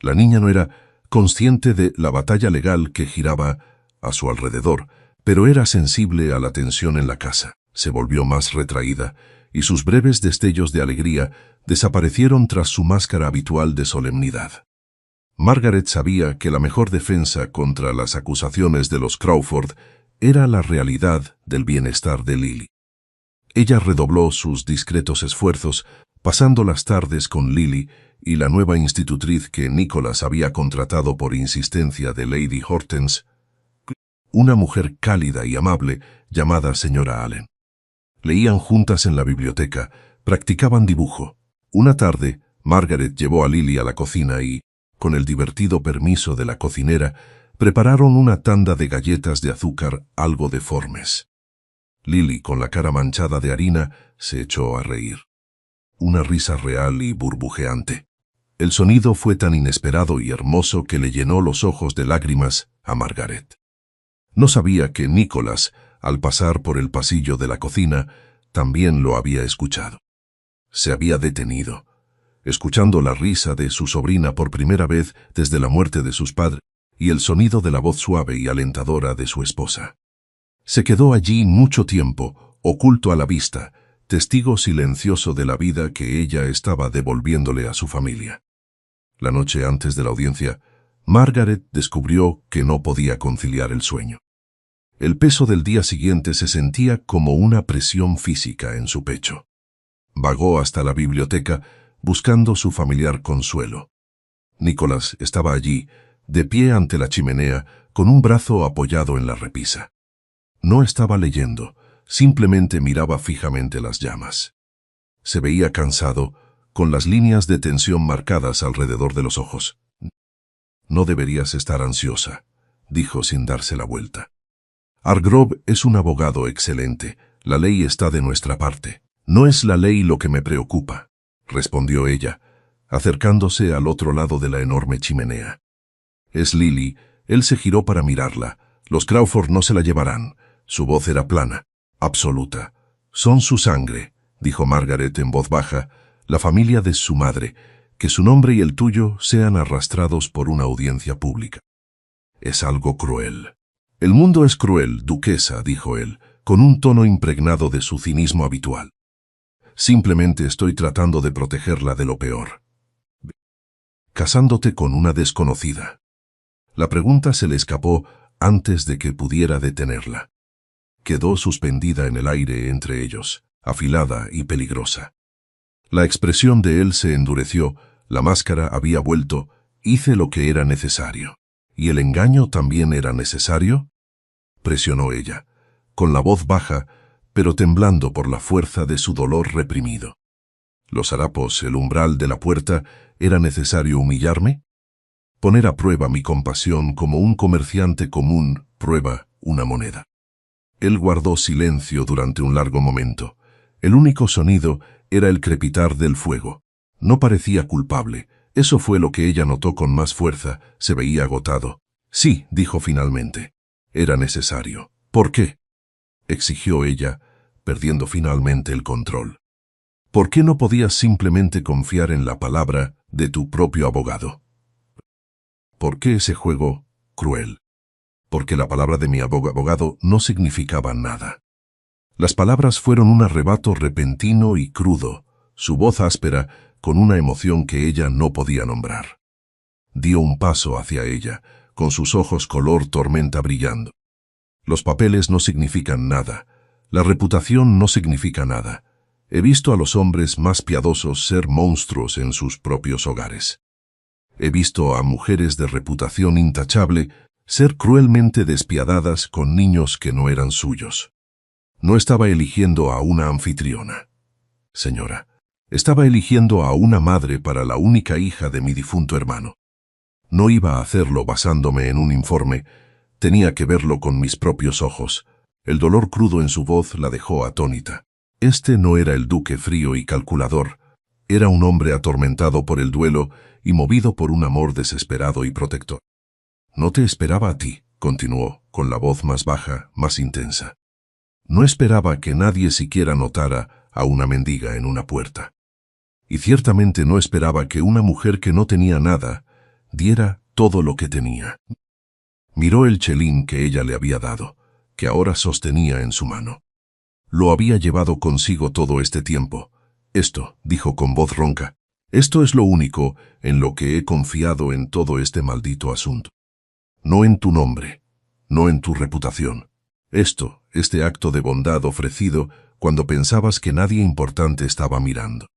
La niña no era consciente de la batalla legal que giraba a su alrededor, pero era sensible a la tensión en la casa. Se volvió más retraída, y sus breves destellos de alegría desaparecieron tras su máscara habitual de solemnidad. Margaret sabía que la mejor defensa contra las acusaciones de los Crawford era la realidad del bienestar de Lily. Ella redobló sus discretos esfuerzos, pasando las tardes con Lily y la nueva institutriz que Nicholas había contratado por insistencia de Lady Hortense, una mujer cálida y amable llamada señora Allen. Leían juntas en la biblioteca, practicaban dibujo. Una tarde, Margaret llevó a Lily a la cocina y, con el divertido permiso de la cocinera, prepararon una tanda de galletas de azúcar algo deformes. Lily, con la cara manchada de harina, se echó a reír. Una risa real y burbujeante. El sonido fue tan inesperado y hermoso que le llenó los ojos de lágrimas a Margaret. No sabía que Nicholas, al pasar por el pasillo de la cocina, también lo había escuchado. Se había detenido, escuchando la risa de su sobrina por primera vez desde la muerte de sus padres y el sonido de la voz suave y alentadora de su esposa. Se quedó allí mucho tiempo, oculto a la vista, testigo silencioso de la vida que ella estaba devolviéndole a su familia. La noche antes de la audiencia, Margaret descubrió que no podía conciliar el sueño. El peso del día siguiente se sentía como una presión física en su pecho. Vagó hasta la biblioteca, buscando su familiar consuelo. Nicholas estaba allí, de pie ante la chimenea, con un brazo apoyado en la repisa. No estaba leyendo, simplemente miraba fijamente las llamas. Se veía cansado, con las líneas de tensión marcadas alrededor de los ojos. «No deberías estar ansiosa», dijo sin darse la vuelta. «Hargrove es un abogado excelente. La ley está de nuestra parte. No es la ley lo que me preocupa», respondió ella, acercándose al otro lado de la enorme chimenea. «Es Lily». Él se giró para mirarla. «Los Crawford no se la llevarán». Su voz era plana, absoluta. «Son su sangre», dijo Margaret en voz baja, «la familia de su madre. Que su nombre y el tuyo sean arrastrados por una audiencia pública. Es algo cruel». «El mundo es cruel, duquesa», dijo él, con un tono impregnado de su cinismo habitual. «Simplemente estoy tratando de protegerla de lo peor. Casándote con una desconocida». La pregunta se le escapó antes de que pudiera detenerla. Quedó suspendida en el aire entre ellos, afilada y peligrosa. La expresión de él se endureció, la máscara había vuelto, hice lo que era necesario. ¿Y el engaño también era necesario?, presionó ella, con la voz baja, pero temblando por la fuerza de su dolor reprimido. «Los harapos, el umbral de la puerta, ¿era necesario humillarme?». poner a prueba mi compasión como un comerciante común prueba una moneda. Él guardó silencio durante un largo momento. El único sonido era el crepitar del fuego. No parecía culpable. Eso fue lo que ella notó con más fuerza. Se veía agotado. Sí, dijo finalmente. Era necesario. ¿Por qué?, exigió ella, perdiendo finalmente el control. ¿Por qué no podías simplemente confiar en la palabra de tu propio abogado? ¿Por qué ese juego cruel? Porque la palabra de mi abogado no significaba nada. Las palabras fueron un arrebato repentino y crudo, su voz áspera con una emoción que ella no podía nombrar. Dio un paso hacia ella, con sus ojos color tormenta brillando. Los papeles no significan nada. La reputación no significa nada. He visto a los hombres más piadosos ser monstruos en sus propios hogares. He visto a mujeres de reputación intachable ser cruelmente despiadadas con niños que no eran suyos. No estaba eligiendo a una anfitriona, señora. Estaba eligiendo a una madre para la única hija de mi difunto hermano. No iba a hacerlo basándome en un informe. Tenía que verlo con mis propios ojos. El dolor crudo en su voz la dejó atónita. Este no era el duque frío y calculador. Era un hombre atormentado por el duelo y movido por un amor desesperado y protector. No te esperaba a ti, continuó, con la voz más baja, más intensa. No esperaba que nadie siquiera notara a una mendiga en una puerta. Y ciertamente no esperaba que una mujer que no tenía nada diera todo lo que tenía. Miró el chelín que ella le había dado, que ahora sostenía en su mano. Lo había llevado consigo todo este tiempo. Esto, dijo con voz ronca, esto es lo único en lo que he confiado en todo este maldito asunto. No en tu nombre, no en tu reputación. Este acto de bondad ofrecido cuando pensabas que nadie importante estaba mirando.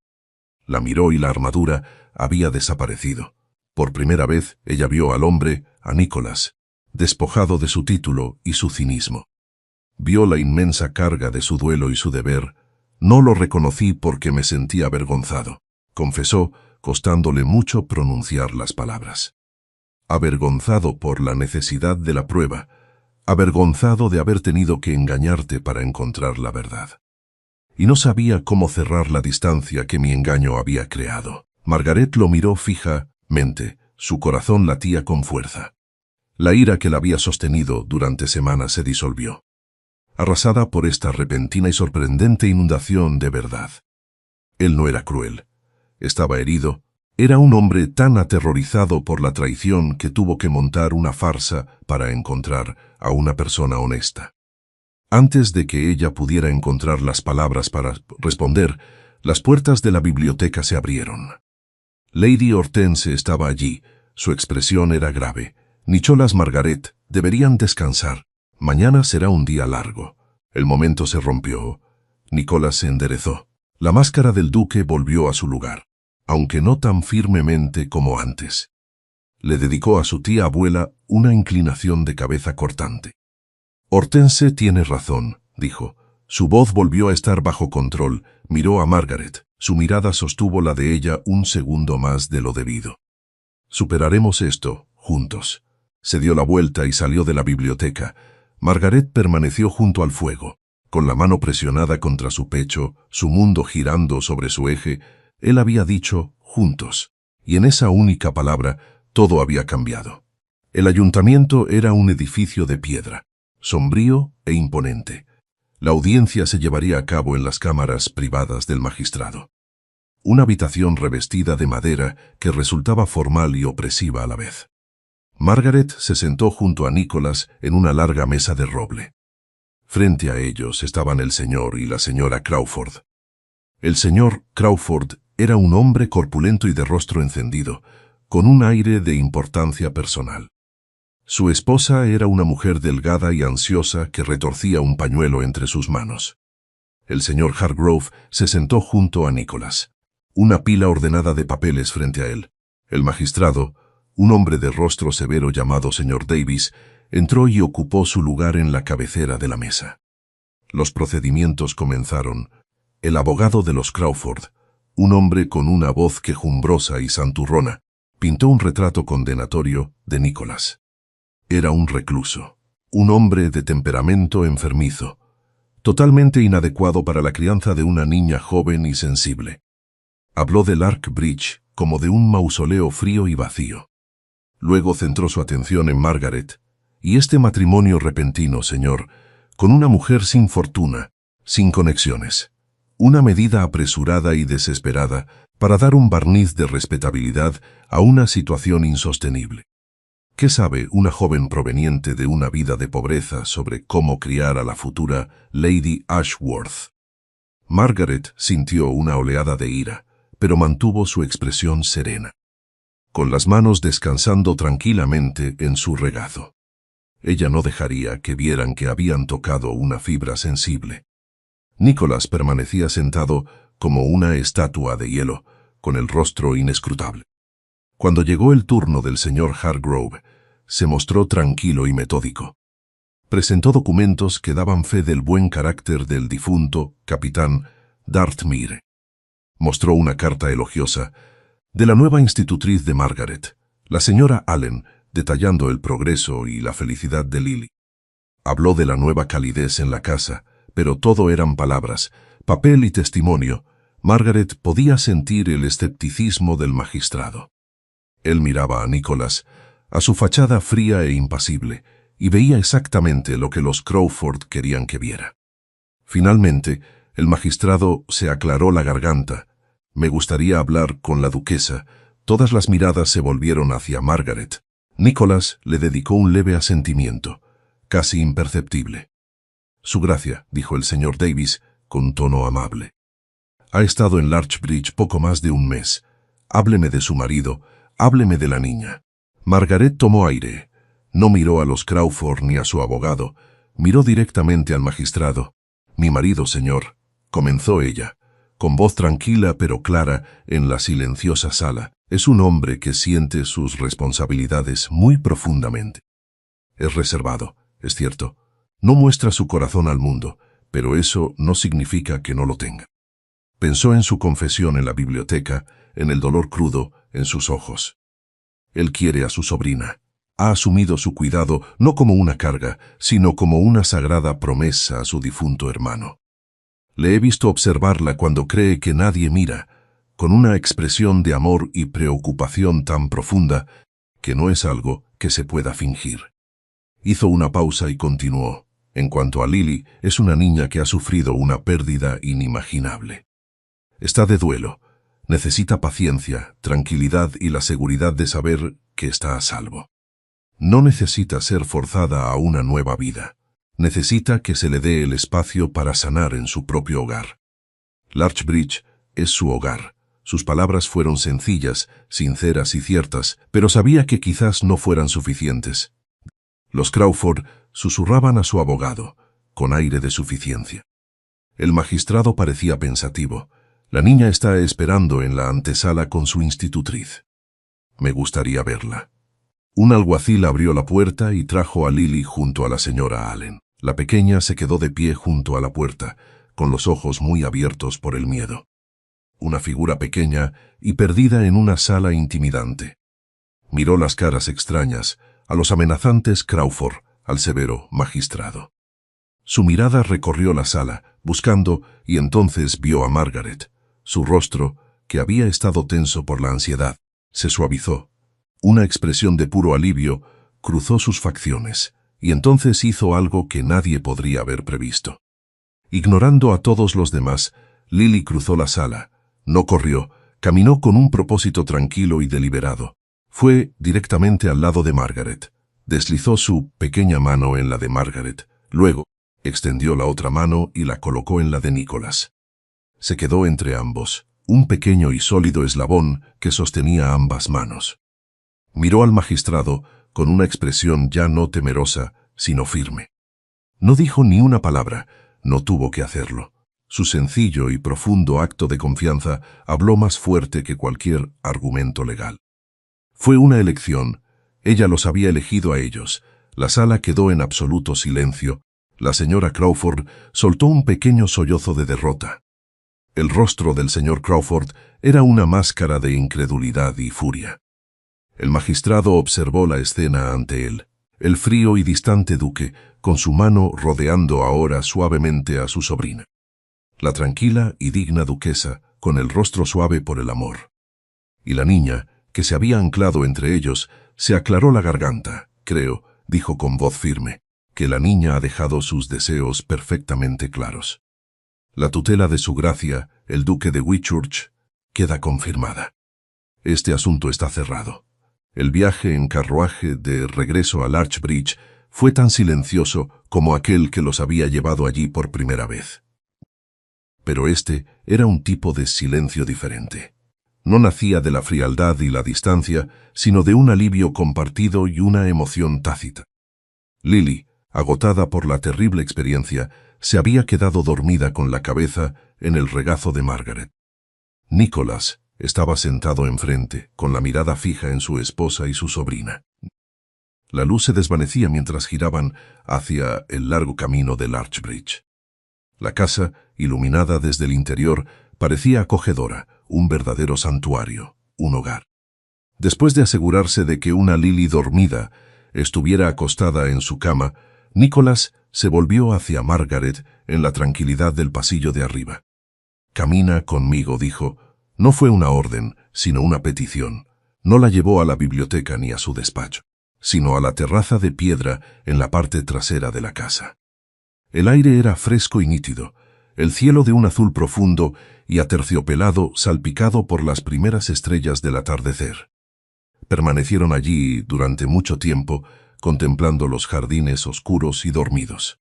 La miró y la armadura había desaparecido. Por primera vez ella vio al hombre, a Nicholas, despojado de su título y su cinismo. Vio la inmensa carga de su duelo y su deber. No lo reconocí porque me sentía avergonzado, confesó, costándole mucho pronunciar las palabras. Avergonzado por la necesidad de la prueba, avergonzado de haber tenido que engañarte para encontrar la verdad. Y no sabía cómo cerrar la distancia que mi engaño había creado. Margaret lo miró fijamente, su corazón latía con fuerza. La ira que la había sostenido durante semanas se disolvió, arrasada por esta repentina y sorprendente inundación de verdad. Él no era cruel, estaba herido. Era un hombre tan aterrorizado por la traición que tuvo que montar una farsa para encontrar a una persona honesta. Antes de que ella pudiera encontrar las palabras para responder, las puertas de la biblioteca se abrieron. Lady Hortense estaba allí. Su expresión era grave. Nicholas, Margaret, deberían descansar. Mañana será un día largo. El momento se rompió. Nicholas se enderezó. La máscara del duque volvió a su lugar, aunque no tan firmemente como antes. Le dedicó a su tía abuela una inclinación de cabeza cortante. Hortense tiene razón, dijo. Su voz volvió a estar bajo control. Miró a Margaret. Su mirada sostuvo la de ella un segundo más de lo debido. Superaremos esto, juntos. Se dio la vuelta y salió de la biblioteca. Margaret permaneció junto al fuego, con la mano presionada contra su pecho, su mundo girando sobre su eje. Él había dicho juntos, y en esa única palabra todo había cambiado. El ayuntamiento era un edificio de piedra, sombrío e imponente. La audiencia se llevaría a cabo en las cámaras privadas del magistrado. Una habitación revestida de madera que resultaba formal y opresiva a la vez. Margaret se sentó junto a Nicholas en una larga mesa de roble. Frente a ellos estaban el señor y la señora Crawford. El señor Crawford era un hombre corpulento y de rostro encendido, con un aire de importancia personal. Su esposa era una mujer delgada y ansiosa que retorcía un pañuelo entre sus manos. El señor Hargrove se sentó junto a Nicholas, una pila ordenada de papeles frente a él. El magistrado, un hombre de rostro severo llamado señor Davis, entró y ocupó su lugar en la cabecera de la mesa. Los procedimientos comenzaron. El abogado de los Crawford, un hombre con una voz quejumbrosa y santurrona, Pintó un retrato condenatorio de Nicholas. Era un recluso, un hombre de temperamento enfermizo, totalmente inadecuado para la crianza de una niña joven y sensible. Habló del Ark Bridge como de un mausoleo frío y vacío. Luego centró su atención en Margaret, y este matrimonio repentino, señor, con una mujer sin fortuna, sin conexiones. Una medida apresurada y desesperada para dar un barniz de respetabilidad a una situación insostenible. ¿Qué sabe una joven proveniente de una vida de pobreza sobre cómo criar a la futura Lady Ashworth? Margaret sintió una oleada de ira, pero mantuvo su expresión serena, con las manos descansando tranquilamente en su regazo. Ella no dejaría que vieran que habían tocado una fibra sensible. Nicholas permanecía sentado como una estatua de hielo, con el rostro inescrutable. Cuando llegó el turno del señor Hargrove, se mostró tranquilo y metódico. Presentó documentos que daban fe del buen carácter del difunto capitán Dartmere. Mostró una carta elogiosa de la nueva institutriz de Margaret, la señora Allen, detallando el progreso y la felicidad de Lily. Habló de la nueva calidez en la casa, pero todo eran palabras, papel y testimonio. Margaret podía sentir el escepticismo del magistrado. Él miraba a Nicholas, a su fachada fría e impasible, y veía exactamente lo que los Crawford querían que viera. Finalmente, el magistrado se aclaró la garganta. Me gustaría hablar con la duquesa. Todas las miradas se volvieron hacia Margaret. Nicholas le dedicó un leve asentimiento, casi imperceptible. Su gracia, dijo el señor Davis, con tono amable. Ha estado en Larchbridge poco más de un mes. Hábleme de su marido, hábleme de la niña. Margaret tomó aire. No miró a los Crawford ni a su abogado. Miró directamente al magistrado. Mi marido, señor, comenzó ella, con voz tranquila pero clara en la silenciosa sala. Es un hombre que siente sus responsabilidades muy profundamente. Es reservado, es cierto. No muestra su corazón al mundo, pero eso no significa que no lo tenga. Pensó en su confesión en la biblioteca, en el dolor crudo en sus ojos. Él quiere a su sobrina. Ha asumido su cuidado no como una carga, sino como una sagrada promesa a su difunto hermano. Le he visto observarla cuando cree que nadie mira, con una expresión de amor y preocupación tan profunda que no es algo que se pueda fingir. Hizo una pausa y continuó. En cuanto a Lily, es una niña que ha sufrido una pérdida inimaginable. Está de duelo. Necesita paciencia, tranquilidad y la seguridad de saber que está a salvo. No necesita ser forzada a una nueva vida. Necesita que se le dé el espacio para sanar en su propio hogar. Larchbridge es su hogar. Sus palabras fueron sencillas, sinceras y ciertas, pero sabía que quizás no fueran suficientes. Los Crawford susurraban a su abogado, con aire de suficiencia. El magistrado parecía pensativo. La niña está esperando en la antesala con su institutriz. Me gustaría verla. Un alguacil abrió la puerta y trajo a Lily junto a la señora Allen. La pequeña se quedó de pie junto a la puerta, con los ojos muy abiertos por el miedo. Una figura pequeña y perdida en una sala intimidante. Miró las caras extrañas, a los amenazantes Crawford, al severo magistrado. Su mirada recorrió la sala, buscando, y entonces vio a Margaret. Su rostro, que había estado tenso por la ansiedad, se suavizó. Una expresión de puro alivio cruzó sus facciones, y entonces hizo algo que nadie podría haber previsto. Ignorando a todos los demás, Lily cruzó la sala. No corrió, caminó con un propósito tranquilo y deliberado. Fue directamente al lado de Margaret. Deslizó su pequeña mano en la de Margaret. Luego, extendió la otra mano y la colocó en la de Nicholas. Se quedó entre ambos, un pequeño y sólido eslabón que sostenía ambas manos. Miró al magistrado con una expresión ya no temerosa, sino firme. No dijo ni una palabra, no tuvo que hacerlo. Su sencillo y profundo acto de confianza habló más fuerte que cualquier argumento legal. Fue una elección. Ella los había elegido a ellos. La sala quedó en absoluto silencio. La señora Crawford soltó un pequeño sollozo de derrota. El rostro del señor Crawford era una máscara de incredulidad y furia. El magistrado observó la escena ante él. El frío y distante duque, con su mano rodeando ahora suavemente a su sobrina. La tranquila y digna duquesa, con el rostro suave por el amor. Y la niña, que se había anclado entre ellos, se aclaró la garganta. Creo, dijo con voz firme, que la niña ha dejado sus deseos perfectamente claros. La tutela de su gracia, el duque de Whitchurch, queda confirmada. Este asunto está cerrado. El viaje en carruaje de regreso al Archbridge fue tan silencioso como aquel que los había llevado allí por primera vez. Pero este era un tipo de silencio diferente. No nacía de la frialdad y la distancia, sino de un alivio compartido y una emoción tácita. Lily, agotada por la terrible experiencia, se había quedado dormida con la cabeza en el regazo de Margaret. Nicholas estaba sentado enfrente, con la mirada fija en su esposa y su sobrina. La luz se desvanecía mientras giraban hacia el largo camino del Archbridge. La casa, iluminada desde el interior, parecía acogedora, un verdadero santuario, un hogar. Después de asegurarse de que una Lily dormida estuviera acostada en su cama, Nicholas se volvió hacia Margaret en la tranquilidad del pasillo de arriba. «Camina conmigo», dijo. No fue una orden, sino una petición. No la llevó a la biblioteca ni a su despacho, sino a la terraza de piedra en la parte trasera de la casa. El aire era fresco y nítido, el cielo de un azul profundo y aterciopelado salpicado por las primeras estrellas del atardecer. Permanecieron allí durante mucho tiempo, contemplando los jardines oscuros y dormidos.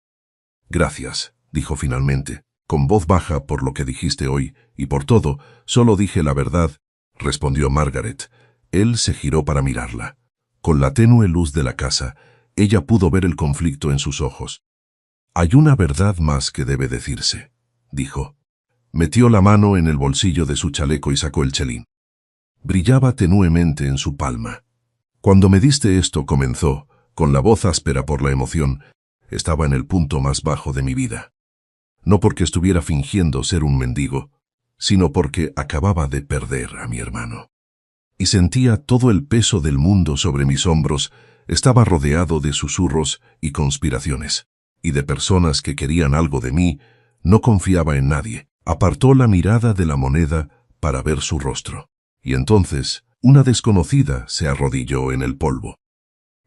«Gracias», dijo finalmente, con voz baja por lo que dijiste hoy, y por todo, solo dije la verdad, respondió Margaret. Él se giró para mirarla. Con la tenue luz de la casa, ella pudo ver el conflicto en sus ojos. «Hay una verdad más que debe decirse», dijo. Metió la mano en el bolsillo de su chaleco y sacó el chelín. Brillaba tenuemente en su palma. «Cuando me diste esto», comenzó, con la voz áspera por la emoción, «estaba en el punto más bajo de mi vida. No porque estuviera fingiendo ser un mendigo, sino porque acababa de perder a mi hermano. Y sentía todo el peso del mundo sobre mis hombros, estaba rodeado de susurros y conspiraciones, y de personas que querían algo de mí, no confiaba en nadie». Apartó la mirada de la moneda para ver su rostro. Y entonces, una desconocida se arrodilló en el polvo.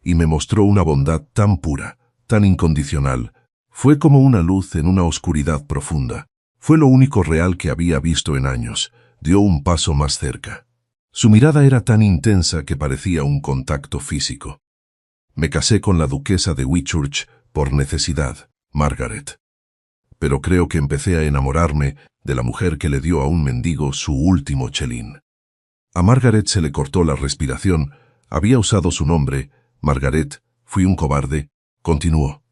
Y me mostró una bondad tan pura, tan incondicional. Fue como una luz en una oscuridad profunda. Fue lo único real que había visto en años. Dio un paso más cerca. Su mirada era tan intensa que parecía un contacto físico. «Me casé con la duquesa de Whitchurch por necesidad, Margaret. Pero creo que empecé a enamorarme de la mujer que le dio a un mendigo su último chelín». A Margaret se le cortó la respiración. Había usado su nombre. «Margaret, fui un cobarde», continuó.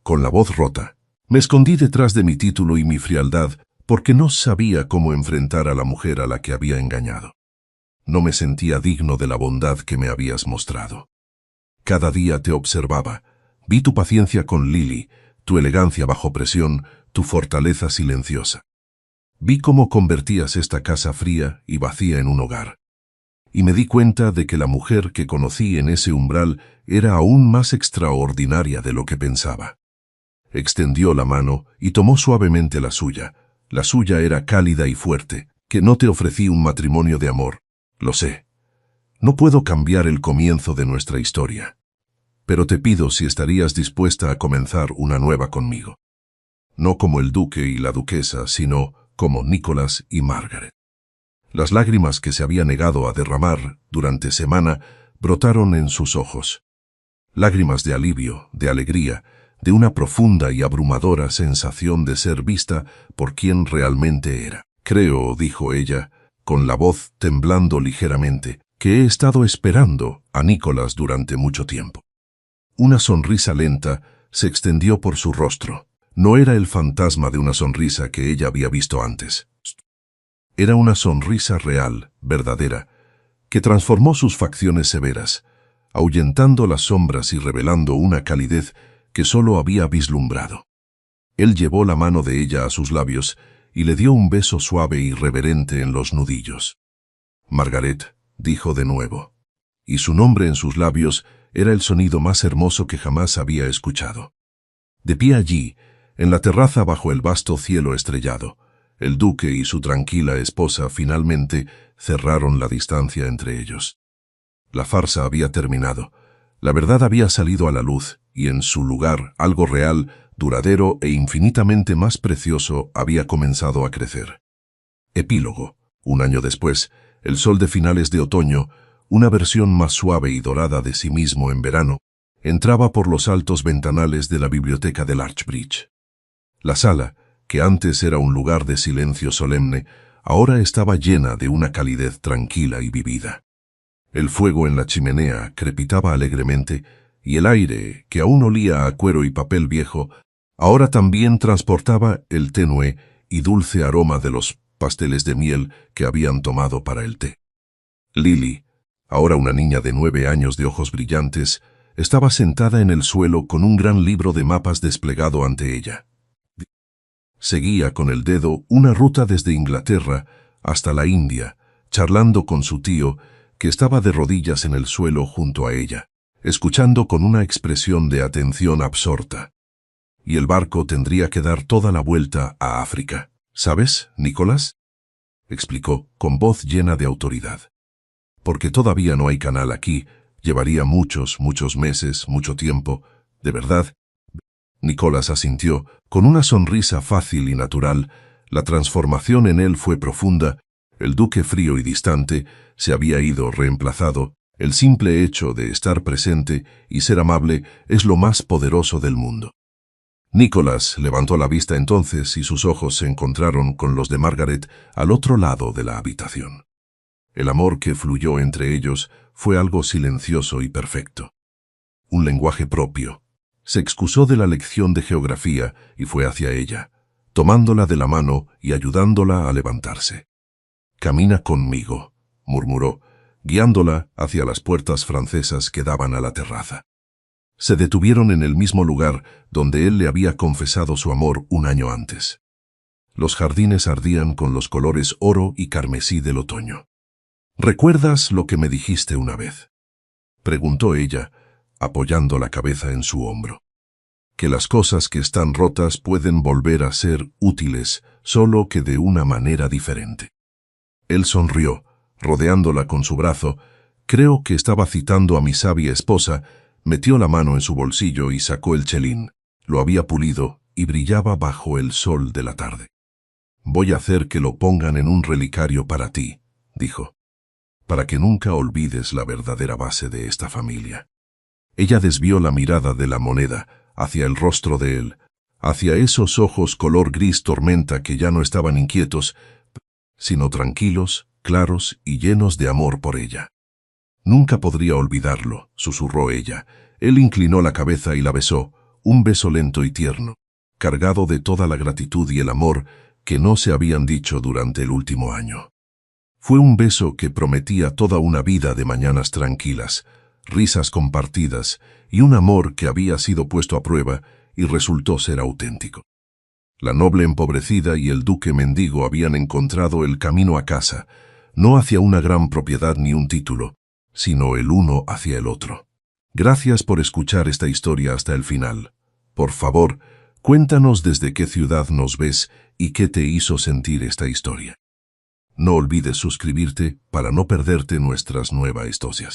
Con la voz rota, me escondí detrás de mi título y mi frialdad porque no sabía cómo enfrentar a la mujer a la que había engañado. No me sentía digno de la bondad que me habías mostrado. Cada día te observaba. Vi tu paciencia con Lily, tu elegancia bajo presión, tu fortaleza silenciosa. Vi cómo convertías esta casa fría y vacía en un hogar. Y me di cuenta de que la mujer que conocí en ese umbral era aún más extraordinaria de lo que pensaba. Extendió la mano y tomó suavemente la suya. La suya era cálida y fuerte. «Que no te ofrecí un matrimonio de amor. Lo sé. No puedo cambiar el comienzo de nuestra historia. Pero te pido si estarías dispuesta a comenzar una nueva conmigo. No como el duque y la duquesa, sino como Nicholas y Margaret». Las lágrimas que se había negado a derramar durante semana brotaron en sus ojos. Lágrimas de alivio, de alegría, de una profunda y abrumadora sensación de ser vista por quien realmente era. «Creo», dijo ella, con la voz temblando ligeramente, «que he estado esperando a Nicholas durante mucho tiempo». Una sonrisa lenta se extendió por su rostro. No era el fantasma de una sonrisa que ella había visto antes. Era una sonrisa real, verdadera, que transformó sus facciones severas, ahuyentando las sombras y revelando una calidez que solo había vislumbrado. Él llevó la mano de ella a sus labios y le dio un beso suave y reverente en los nudillos. «Margaret», dijo de nuevo, y su nombre en sus labios era el sonido más hermoso que jamás había escuchado. De pie allí, en la terraza bajo el vasto cielo estrellado, el duque y su tranquila esposa finalmente cerraron la distancia entre ellos. La farsa había terminado, la verdad había salido a la luz, y en su lugar algo real, duradero e infinitamente más precioso había comenzado a crecer. Epílogo. Un año después, el sol de finales de otoño, una versión más suave y dorada de sí mismo en verano, entraba por los altos ventanales de la biblioteca del Archbridge. La sala, que antes era un lugar de silencio solemne, ahora estaba llena de una calidez tranquila y vivida. El fuego en la chimenea crepitaba alegremente, y el aire, que aún olía a cuero y papel viejo, ahora también transportaba el tenue y dulce aroma de los pasteles de miel que habían tomado para el té. Lily, ahora una niña de 9 años de ojos brillantes, estaba sentada en el suelo con un gran libro de mapas desplegado ante ella. Seguía con el dedo una ruta desde Inglaterra hasta la India, charlando con su tío, que estaba de rodillas en el suelo junto a ella, escuchando con una expresión de atención absorta. Y el barco tendría que dar toda la vuelta a África. ¿Sabes, Nicholas?, explicó, con voz llena de autoridad. Porque todavía no hay canal aquí, llevaría muchos meses, mucho tiempo, de verdad. Nicholas asintió, con una sonrisa fácil y natural. La transformación en él fue profunda. El duque frío y distante se había ido reemplazado. El simple hecho de estar presente y ser amable es lo más poderoso del mundo. Nicholas levantó la vista entonces y sus ojos se encontraron con los de Margaret al otro lado de la habitación. El amor que fluyó entre ellos fue algo silencioso y perfecto. Un lenguaje propio. Se excusó de la lección de geografía y fue hacia ella, tomándola de la mano y ayudándola a levantarse. «Camina conmigo», murmuró, guiándola hacia las puertas francesas que daban a la terraza. Se detuvieron en el mismo lugar donde él le había confesado su amor un año antes. Los jardines ardían con los colores oro y carmesí del otoño. «¿Recuerdas lo que me dijiste una vez?», preguntó ella, apoyando la cabeza en su hombro. «Que las cosas que están rotas pueden volver a ser útiles, solo que de una manera diferente». Él sonrió, rodeándola con su brazo. Creo que estaba citando a mi sabia esposa. Metió la mano en su bolsillo y sacó el chelín. Lo había pulido y brillaba bajo el sol de la tarde. «Voy a hacer que lo pongan en un relicario para ti», dijo, «para que nunca olvides la verdadera base de esta familia». Ella desvió la mirada de la moneda hacia el rostro de él, hacia esos ojos color gris tormenta que ya no estaban inquietos, sino tranquilos, claros y llenos de amor por ella. «Nunca podría olvidarlo», susurró ella. Él inclinó la cabeza y la besó, un beso lento y tierno, cargado de toda la gratitud y el amor que no se habían dicho durante el último año. Fue un beso que prometía toda una vida de mañanas tranquilas, risas compartidas y un amor que había sido puesto a prueba y resultó ser auténtico. La noble empobrecida y el duque mendigo habían encontrado el camino a casa, no hacia una gran propiedad ni un título, sino el uno hacia el otro. Gracias por escuchar esta historia hasta el final. Por favor, cuéntanos desde qué ciudad nos ves y qué te hizo sentir esta historia. No olvides suscribirte para no perderte nuestras nuevas historias.